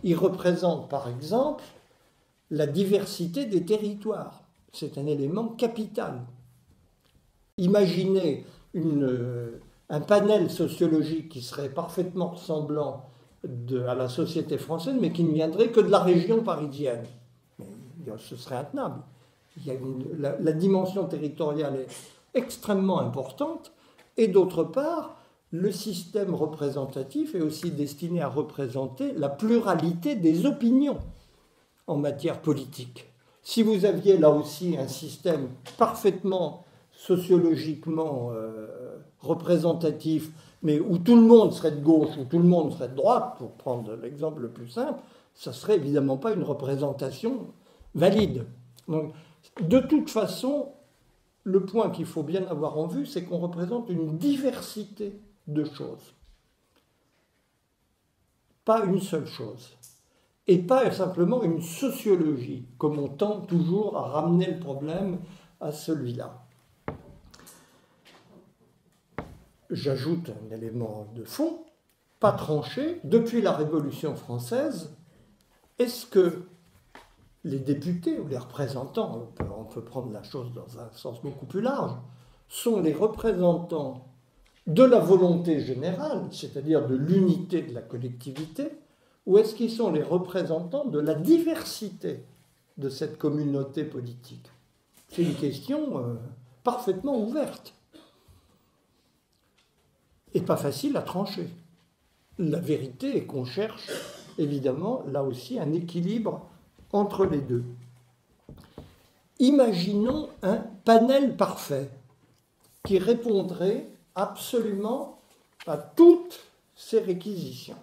Speaker 2: Il représente, par exemple, la diversité des territoires. C'est un élément capital. Imaginez un panel sociologique qui serait parfaitement ressemblant à la société française, mais qui ne viendrait que de la région parisienne. Ce serait intenable. La dimension territoriale est extrêmement importante. Et d'autre part, le système représentatif est aussi destiné à représenter la pluralité des opinions en matière politique. Si vous aviez là aussi un système parfaitement sociologiquement représentatif, mais où tout le monde serait de gauche ou tout le monde serait de droite, pour prendre l'exemple le plus simple, ça ne serait évidemment pas une représentation valide. Donc, de toute façon, le point qu'il faut bien avoir en vue, c'est qu'on représente une diversité de choses. Pas une seule chose. Et pas simplement une sociologie, comme on tente toujours à ramener le problème à celui-là. J'ajoute un élément de fond, pas tranché. Depuis la Révolution française, est-ce que les députés ou les représentants, on peut prendre la chose dans un sens beaucoup plus large, sont les représentants de la volonté générale, c'est-à-dire de l'unité de la collectivité, ou est-ce qu'ils sont les représentants de la diversité de cette communauté politique? C'est une question parfaitement ouverte et pas facile à trancher. La vérité est qu'on cherche, évidemment, là aussi, un équilibre entre les deux. Imaginons un panel parfait qui répondrait absolument à toutes ces réquisitions.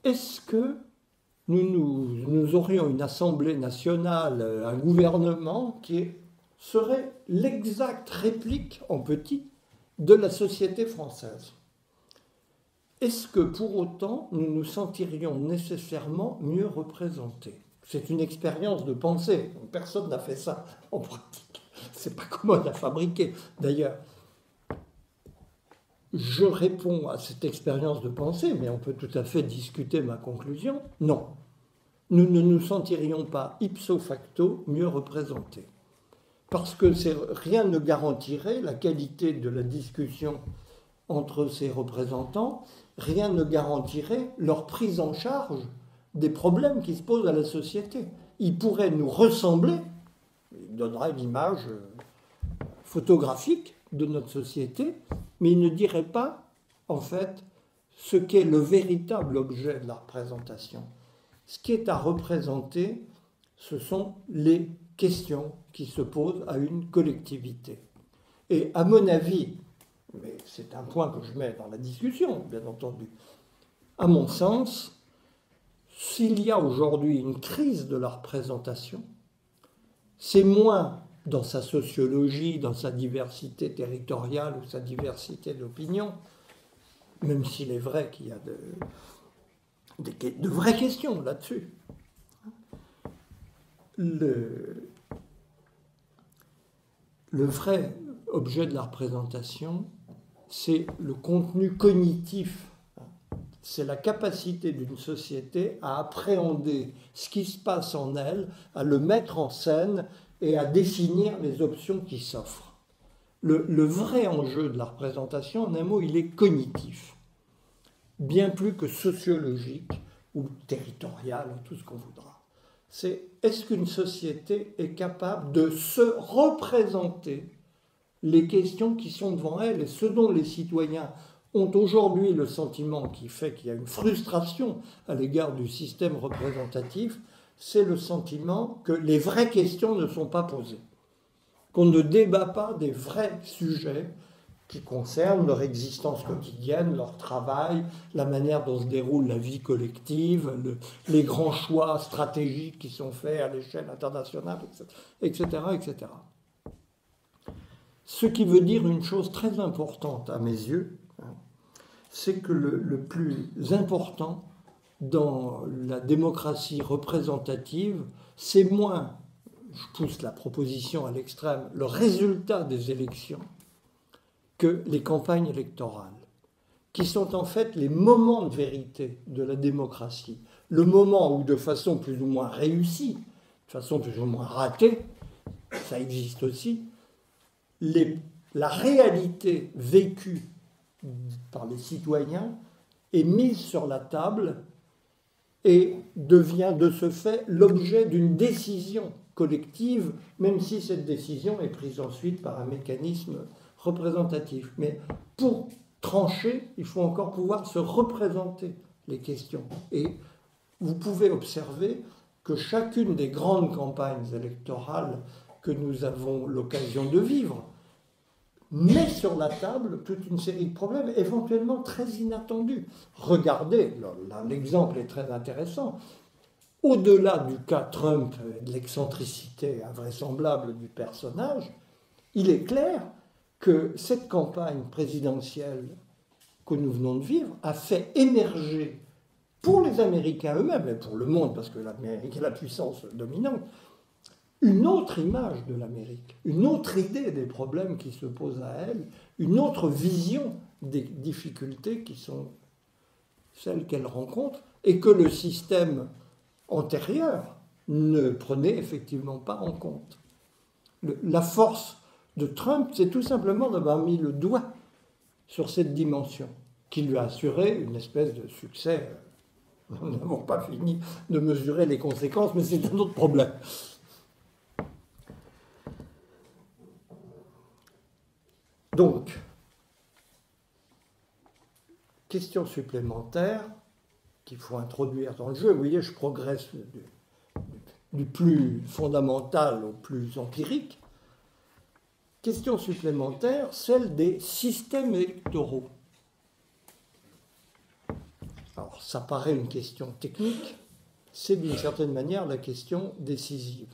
Speaker 2: Est-ce que nous aurions une Assemblée nationale, un gouvernement qui serait l'exacte réplique en petit de la société française? Est-ce que pour autant nous nous sentirions nécessairement mieux représentés? C'est une expérience de pensée. Personne n'a fait ça en pratique. C'est pas commode à fabriquer. D'ailleurs, je réponds à cette expérience de pensée, mais on peut tout à fait discuter ma conclusion. Non, nous ne nous sentirions pas ipso facto mieux représentés. Parce que rien ne garantirait la qualité de la discussion entre ces représentants, rien ne garantirait leur prise en charge des problèmes qui se posent à la société. Ils pourraient nous ressembler, ils donneraient une image photographique de notre société, mais ils ne diraient pas, en fait, ce qu'est le véritable objet de la représentation. Ce qui est à représenter, ce sont les questions qui se posent à une collectivité. Et à mon avis, mais c'est un point que je mets dans la discussion, bien entendu, à mon sens, s'il y a aujourd'hui une crise de la représentation, c'est moins dans sa sociologie, dans sa diversité territoriale ou sa diversité d'opinion, même s'il est vrai qu'il y a de vraies questions là-dessus. Le vrai objet de la représentation, c'est le contenu cognitif. C'est la capacité d'une société à appréhender ce qui se passe en elle, à le mettre en scène et à définir les options qui s'offrent. Le vrai enjeu de la représentation, en un mot, il est cognitif, bien plus que sociologique ou territorial, ou tout ce qu'on voudra. C'est est-ce qu'une société est capable de se représenter les questions qui sont devant elle et ce dont les citoyens ont aujourd'hui le sentiment qui fait qu'il y a une frustration à l'égard du système représentatif, c'est le sentiment que les vraies questions ne sont pas posées, qu'on ne débat pas des vrais sujets qui concernent leur existence quotidienne, leur travail, la manière dont se déroule la vie collective, les grands choix stratégiques qui sont faits à l'échelle internationale, etc., etc. Ce qui veut dire une chose très importante à mes yeux, c'est que le plus important dans la démocratie représentative, c'est moins, je pousse la proposition à l'extrême, le résultat des élections que les campagnes électorales, qui sont en fait les moments de vérité de la démocratie. Le moment où, de façon plus ou moins réussie, de façon plus ou moins ratée, ça existe aussi, la réalité vécue par les citoyens est mise sur la table et devient de ce fait l'objet d'une décision collective, même si cette décision est prise ensuite par un mécanisme représentatif. Mais pour trancher, il faut encore pouvoir se représenter les questions. Et vous pouvez observer que chacune des grandes campagnes électorales que nous avons l'occasion de vivre met sur la table toute une série de problèmes éventuellement très inattendus. Regardez, là, l'exemple est très intéressant. Au-delà du cas Trump et de l'excentricité invraisemblable du personnage, il est clair que cette campagne présidentielle que nous venons de vivre a fait émerger pour les Américains eux-mêmes et pour le monde, parce que l'Amérique est la puissance dominante, une autre image de l'Amérique, une autre idée des problèmes qui se posent à elle, une autre vision des difficultés qui sont celles qu'elle rencontre et que le système antérieur ne prenait effectivement pas en compte. La force de Trump, c'est tout simplement d'avoir mis le doigt sur cette dimension qui lui a assuré une espèce de succès. Nous n'avons pas fini de mesurer les conséquences, mais c'est un autre problème. Donc, question supplémentaire qu'il faut introduire dans le jeu. Vous voyez, je progresse du plus fondamental au plus empirique. Question supplémentaire, celle des systèmes électoraux. Alors, ça paraît une question technique, c'est d'une certaine manière la question décisive.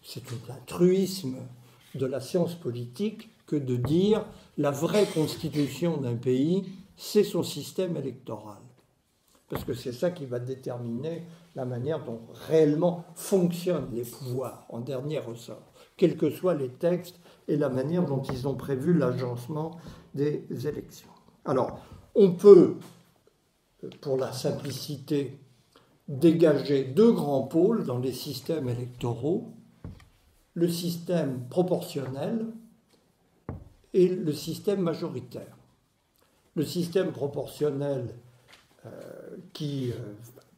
Speaker 2: C'est un truisme de la science politique que de dire la vraie constitution d'un pays, c'est son système électoral. Parce que c'est ça qui va déterminer la manière dont réellement fonctionnent les pouvoirs, en dernier ressort. quels que soient les textes et la manière dont ils ont prévu l'agencement des élections. Alors, on peut, pour la simplicité, dégager deux grands pôles dans les systèmes électoraux, le système proportionnel et le système majoritaire. Le système proportionnel qui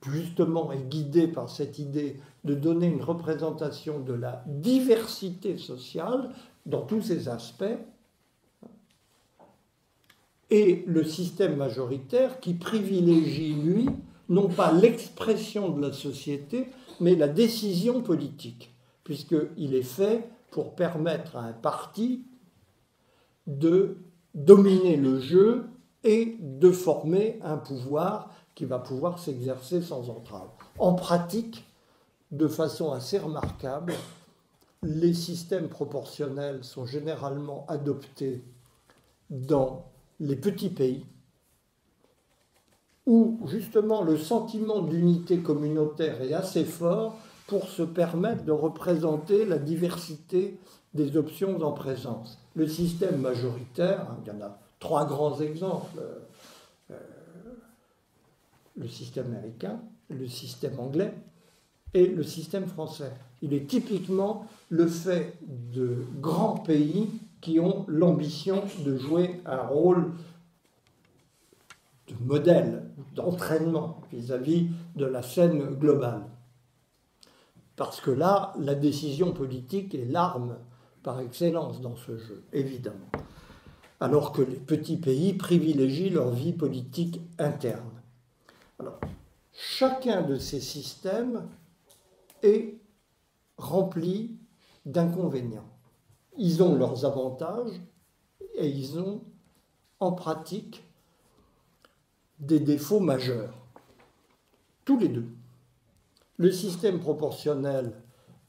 Speaker 2: justement est guidé par cette idée de donner une représentation de la diversité sociale dans tous ses aspects, et le système majoritaire qui privilégie, lui, non pas l'expression de la société, mais la décision politique, puisqu'il est fait pour permettre à un parti de dominer le jeu et de former un pouvoir qui va pouvoir s'exercer sans entrave. En pratique, de façon assez remarquable, les systèmes proportionnels sont généralement adoptés dans les petits pays où justement le sentiment d'unité communautaire est assez fort pour se permettre de représenter la diversité des options en présence. Le système majoritaire, il y en a trois grands exemples, le système américain, le système anglais et le système français. Il est typiquement le fait de grands pays qui ont l'ambition de jouer un rôle de modèle, d'entraînement vis-à-vis de la scène globale. Parce que là, la décision politique est l'arme par excellence dans ce jeu, évidemment. Alors que les petits pays privilégient leur vie politique interne. Alors, chacun de ces systèmes est rempli d'inconvénients. Ils ont leurs avantages et ils ont, en pratique, des défauts majeurs. Tous les deux. Le système proportionnel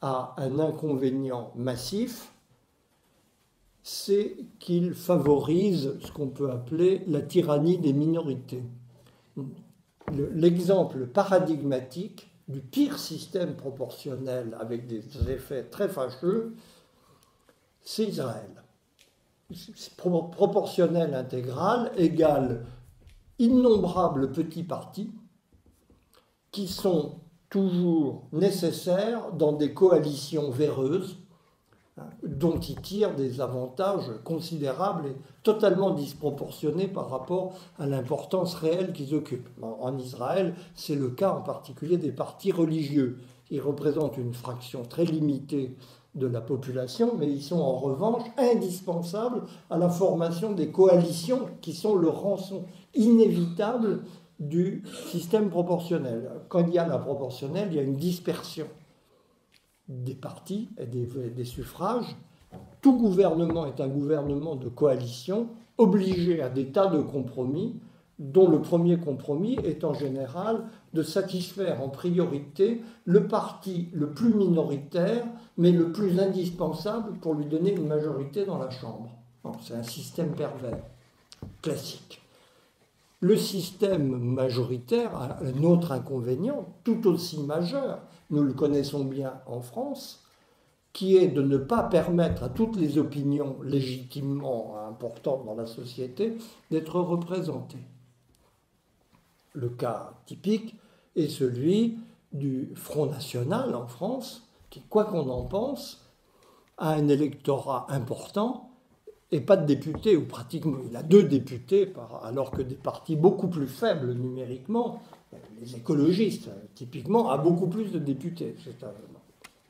Speaker 2: a un inconvénient massif, c'est qu'il favorise ce qu'on peut appeler la tyrannie des minorités. L'exemple paradigmatique du pire système proportionnel avec des effets très fâcheux, c'est Israël. Proportionnel intégral égale innombrables petits partis qui sont toujours nécessaires dans des coalitions véreuses dont ils tirent des avantages considérables et totalement disproportionnés par rapport à l'importance réelle qu'ils occupent. En Israël, c'est le cas en particulier des partis religieux. Ils représentent une fraction très limitée de la population, mais ils sont en revanche indispensables à la formation des coalitions qui sont le rançon inévitable du système proportionnel. Quand il y a la proportionnelle, il y a une dispersion des partis et des suffrages. Tout gouvernement est un gouvernement de coalition, obligé à des tas de compromis, dont le premier compromis est en général de satisfaire en priorité le parti le plus minoritaire, mais le plus indispensable pour lui donner une majorité dans la Chambre. C'est un système pervers, classique. Le système majoritaire a un autre inconvénient, tout aussi majeur, nous le connaissons bien en France, qui est de ne pas permettre à toutes les opinions légitimement importantes dans la société d'être représentées. Le cas typique est celui du Front National en France, qui, quoi qu'on en pense, a un électorat important et pas de députés, ou pratiquement. Il a 2 députés, alors que des partis beaucoup plus faibles numériquement, les écologistes, typiquement, a beaucoup plus de députés.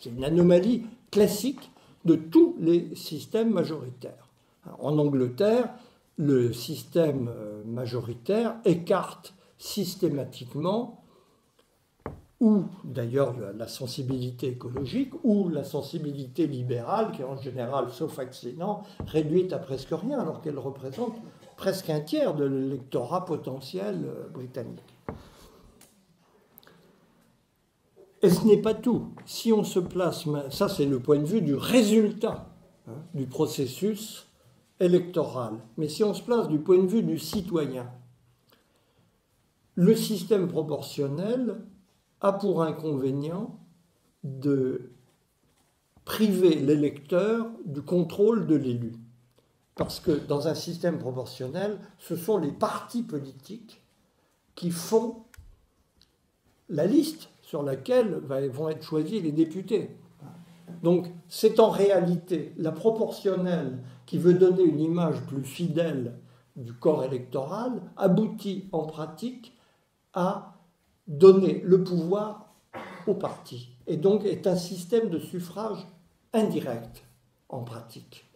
Speaker 2: C'est une anomalie classique de tous les systèmes majoritaires. En Angleterre, le système majoritaire écarte systématiquement ou d'ailleurs la sensibilité écologique, ou la sensibilité libérale, qui est en général, sauf accident, réduite à presque rien, alors qu'elle représente presque un tiers de l'électorat potentiel britannique. Et ce n'est pas tout. Si on se place, ça c'est le point de vue du résultat du processus électoral, mais si on se place du point de vue du citoyen, le système proportionnel a pour inconvénient de priver l'électeur du contrôle de l'élu. Parce que dans un système proportionnel, ce sont les partis politiques qui font la liste sur laquelle vont être choisis les députés. Donc c'est en réalité la proportionnelle qui veut donner une image plus fidèle du corps électoral, aboutit en pratique à donner le pouvoir aux partis. Et donc est un système de suffrage indirect en pratique.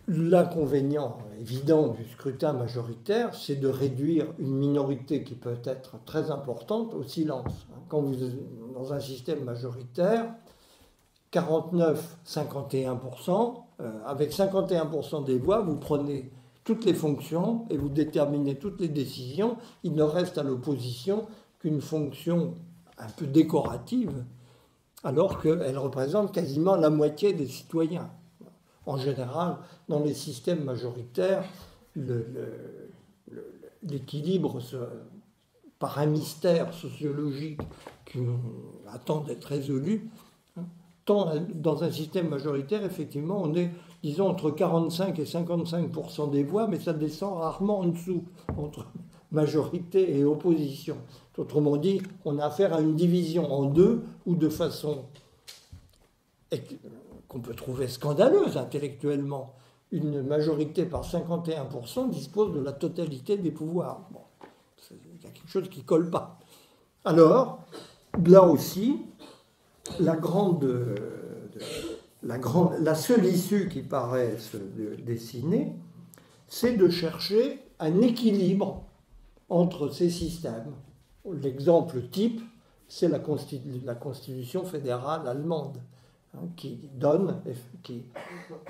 Speaker 2: L'inconvénient évident du scrutin majoritaire, c'est de réduire une minorité qui peut être très importante au silence. Quand vous êtes dans un système majoritaire, 49-51%, avec 51% des voix, vous prenez toutes les fonctions et vous déterminez toutes les décisions. Il ne reste à l'opposition qu'une fonction un peu décorative, alors qu'elle représente quasiment la moitié des citoyens. En général, dans les systèmes majoritaires, l'équilibre, par un mystère sociologique qui attend d'être résolu, tant dans un système majoritaire, effectivement, on est, disons, entre 45 et 55% des voix, mais ça descend rarement en dessous, entre majorité et opposition. Autrement dit, on a affaire à une division en deux, ou de façon qu'on peut trouver scandaleuse intellectuellement, une majorité par 51% dispose de la totalité des pouvoirs. Bon, il y a quelque chose qui ne colle pas. Alors, là aussi, la seule issue qui paraît se dessiner, c'est de chercher un équilibre entre ces systèmes. L'exemple type, c'est la Constitution fédérale allemande, qui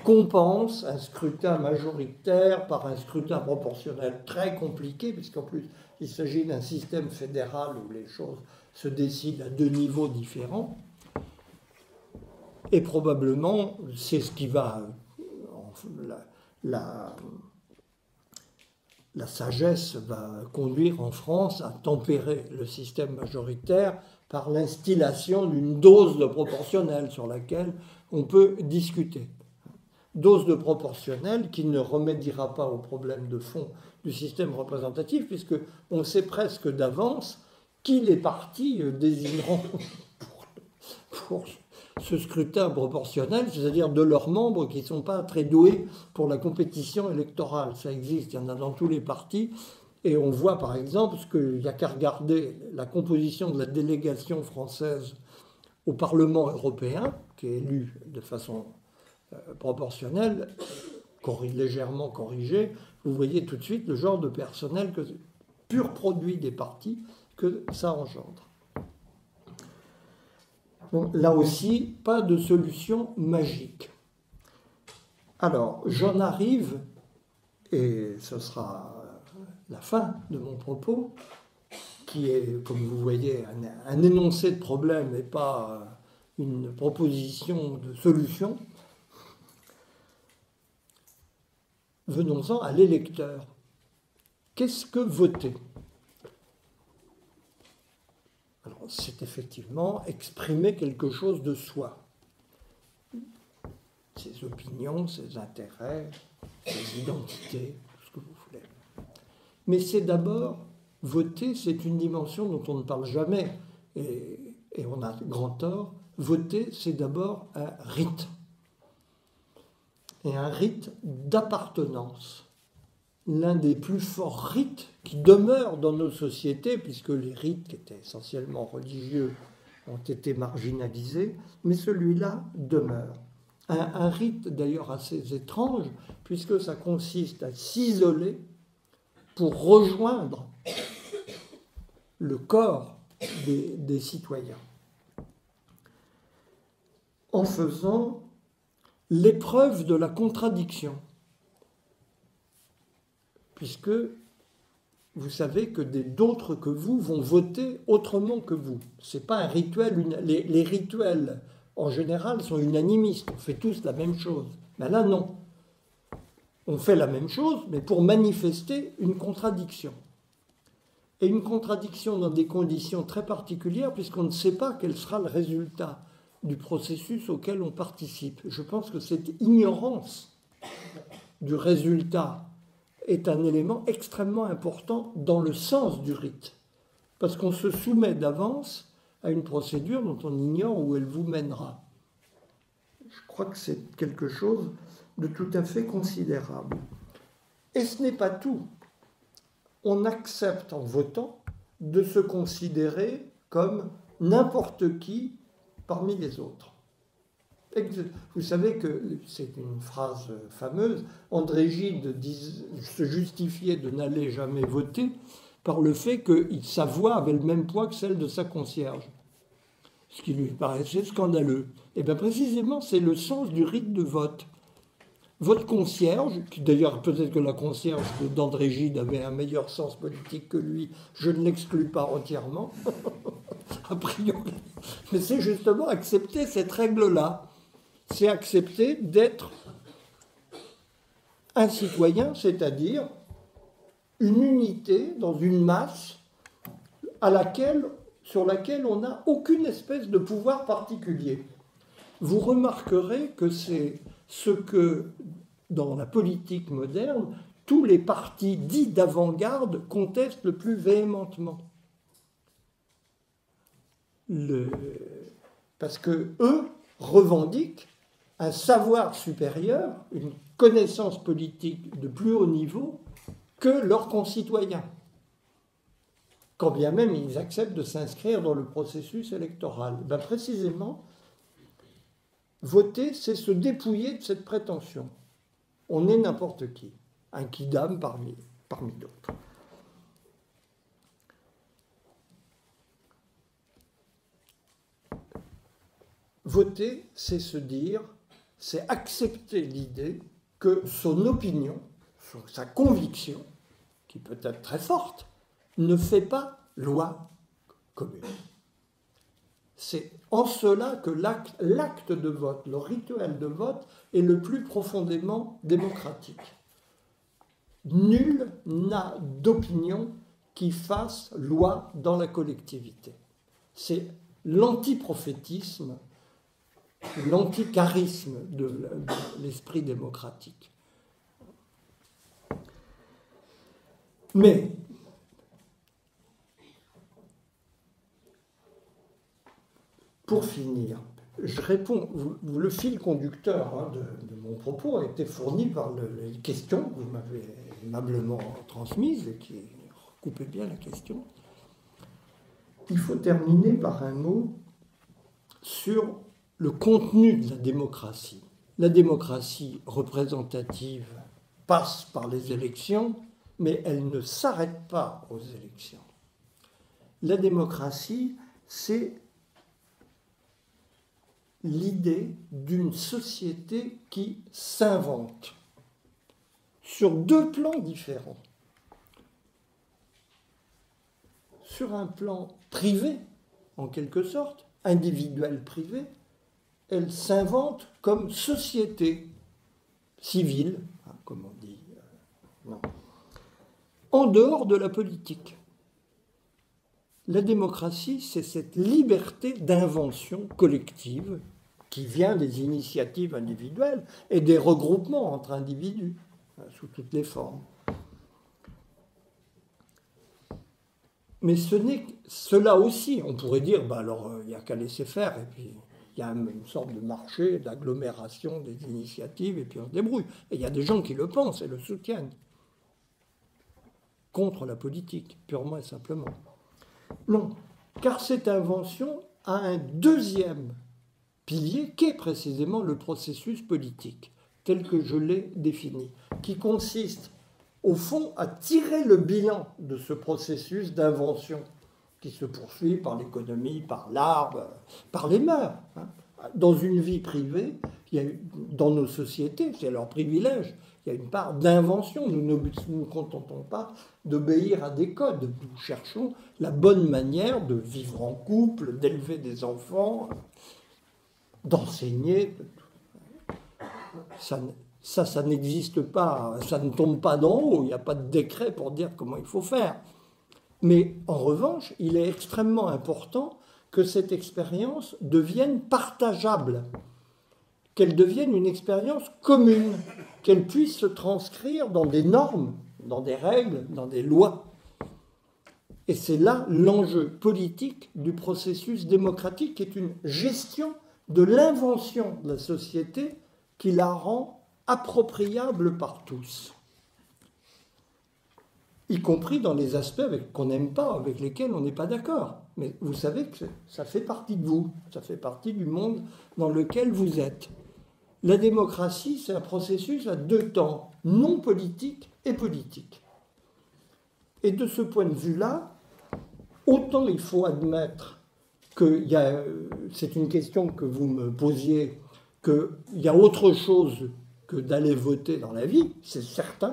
Speaker 2: compense un scrutin majoritaire par un scrutin proportionnel très compliqué, puisqu'en plus il s'agit d'un système fédéral où les choses se décident à deux niveaux différents. Et probablement, c'est ce qui va... La sagesse va conduire en France à tempérer le système majoritaire par l'instillation d'une dose de proportionnelle sur laquelle on peut discuter. Dose de proportionnelle qui ne remédiera pas au problème de fond du système représentatif, puisqu'on sait presque d'avance qui les partis désigneront pour ce scrutin proportionnel, c'est-à-dire de leurs membres qui ne sont pas très doués pour la compétition électorale. Ça existe, il y en a dans tous les partis. Et on voit par exemple qu'il n'y a qu'à regarder la composition de la délégation française au Parlement européen, qui est élue de façon proportionnelle, légèrement corrigée. Vous voyez tout de suite le genre de personnel, pur produit des partis, que ça engendre. Donc, là aussi, pas de solution magique. Alors, j'en arrive, et ce sera la fin de mon propos, qui est, comme vous voyez, un énoncé de problème et pas une proposition de solution. Venons-en à l'électeur. Qu'est-ce que voter ? Alors, c'est effectivement exprimer quelque chose de soi. Ses opinions, ses intérêts, ses identités, tout ce que vous voulez. Mais c'est d'abord, voter, c'est une dimension dont on ne parle jamais, et on a grand tort. Voter, c'est d'abord un rite. Et un rite d'appartenance. L'un des plus forts rites qui demeurent dans nos sociétés, puisque les rites qui étaient essentiellement religieux ont été marginalisés, mais celui-là demeure. Un rite d'ailleurs assez étrange, puisque ça consiste à s'isoler pour rejoindre le corps des citoyens, en faisant l'épreuve de la contradiction. Puisque vous savez que d'autres que vous vont voter autrement que vous. Ce n'est pas un rituel, les rituels en général sont unanimistes, on fait tous la même chose. Mais là non, on fait la même chose, mais pour manifester une contradiction. et une contradiction dans des conditions très particulières, puisqu'on ne sait pas quel sera le résultat du processus auquel on participe. Je pense que cette ignorance du résultat est un élément extrêmement important dans le sens du rite, parce qu'on se soumet d'avance à une procédure dont on ignore où elle vous mènera. Je crois que c'est quelque chose de tout à fait considérable. Et ce n'est pas tout. On accepte en votant de se considérer comme n'importe qui parmi les autres. Vous savez que, c'est une phrase fameuse, André Gide se justifiait de n'aller jamais voter par le fait que sa voix avait le même poids que celle de sa concierge, ce qui lui paraissait scandaleux. Et bien précisément, c'est le sens du rite de vote. Votre concierge, qui d'ailleurs peut-être que la concierge d'André Gide avait un meilleur sens politique que lui, je ne l'exclus pas entièrement, a priori, mais c'est justement accepter cette règle-là. C'est accepter d'être un citoyen, c'est-à-dire une unité dans une masse sur laquelle on n'a aucune espèce de pouvoir particulier. Vous remarquerez que c'est ce que, dans la politique moderne, tous les partis dits d'avant-garde contestent le plus véhémentement. Parce que eux revendiquent un savoir supérieur, une connaissance politique de plus haut niveau que leurs concitoyens, quand bien même ils acceptent de s'inscrire dans le processus électoral. Ben précisément, voter, c'est se dépouiller de cette prétention. On est n'importe qui, un quidam parmi d'autres. Voter, c'est se dire, c'est accepter l'idée que son opinion, sa conviction, qui peut être très forte, ne fait pas loi commune. C'est en cela que l'acte de vote, le rituel de vote, est le plus profondément démocratique. Nul n'a d'opinion qui fasse loi dans la collectivité. C'est l'antiprophétisme, l'anticharisme de l'esprit démocratique. Mais pour finir, je réponds, le fil conducteur de mon propos a été fourni par les questions que vous m'avez aimablement transmises et qui recoupaient bien la question. Il faut terminer par un mot sur le contenu de la démocratie. La démocratie représentative passe par les élections, mais elle ne s'arrête pas aux élections. La démocratie, c'est l'idée d'une société qui s'invente sur deux plans différents. Sur un plan privé, en quelque sorte, individuel privé, elle s'invente comme société civile, comme on dit, en dehors de la politique. La démocratie, c'est cette liberté d'invention collective qui vient des initiatives individuelles et des regroupements entre individus, sous toutes les formes. Mais cela aussi, on pourrait dire, alors il n'y a qu'à laisser faire, et puis il y a une sorte de marché, d'agglomération des initiatives, et puis on se débrouille. Et il y a des gens qui le pensent et le soutiennent, contre la politique, purement et simplement. Non, car cette invention a un deuxième pilier, qui est précisément le processus politique, tel que je l'ai défini, qui consiste, au fond, à tirer le bilan de ce processus d'invention qui se poursuit par l'économie, par l'art, par les mœurs. Dans une vie privée, dans nos sociétés, c'est leur privilège, il y a une part d'invention. Nous ne nous contentons pas d'obéir à des codes. Nous cherchons la bonne manière de vivre en couple, d'élever des enfants, d'enseigner. Ça n'existe pas, ça ne tombe pas d'en haut, il n'y a pas de décret pour dire comment il faut faire. Mais en revanche, il est extrêmement important que cette expérience devienne partageable, qu'elle devienne une expérience commune, qu'elle puisse se transcrire dans des normes, dans des règles, dans des lois. Et c'est là l'enjeu politique du processus démocratique, qui est une gestion de l'invention de la société qui la rend appropriable par tous, y compris dans les aspects qu'on n'aime pas, avec lesquels on n'est pas d'accord. Mais vous savez que ça fait partie de vous, ça fait partie du monde dans lequel vous êtes. La démocratie, c'est un processus à deux temps, non politique et politique. Et de ce point de vue-là, autant il faut admettre que c'est une question que vous me posiez, qu'il y a autre chose que d'aller voter dans la vie, c'est certain,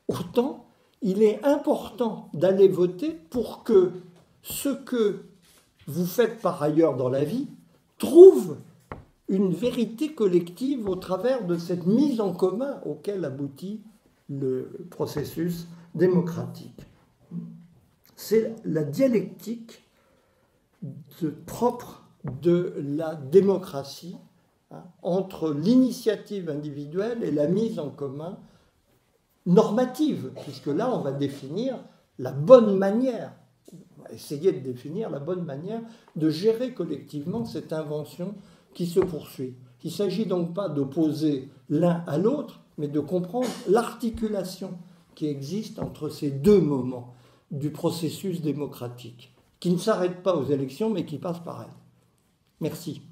Speaker 2: autant il est important d'aller voter pour que ce que vous faites par ailleurs dans la vie trouve une vérité collective au travers de cette mise en commun auquel aboutit le processus démocratique. C'est la dialectique propre de la démocratie, entre l'initiative individuelle et la mise en commun normative, puisque là, on va définir la bonne manière, on va essayer de définir la bonne manière de gérer collectivement cette invention qui se poursuit. Il ne s'agit donc pas d'opposer l'un à l'autre, mais de comprendre l'articulation qui existe entre ces deux moments du processus démocratique, qui ne s'arrête pas aux élections, mais qui passe par elles. Merci.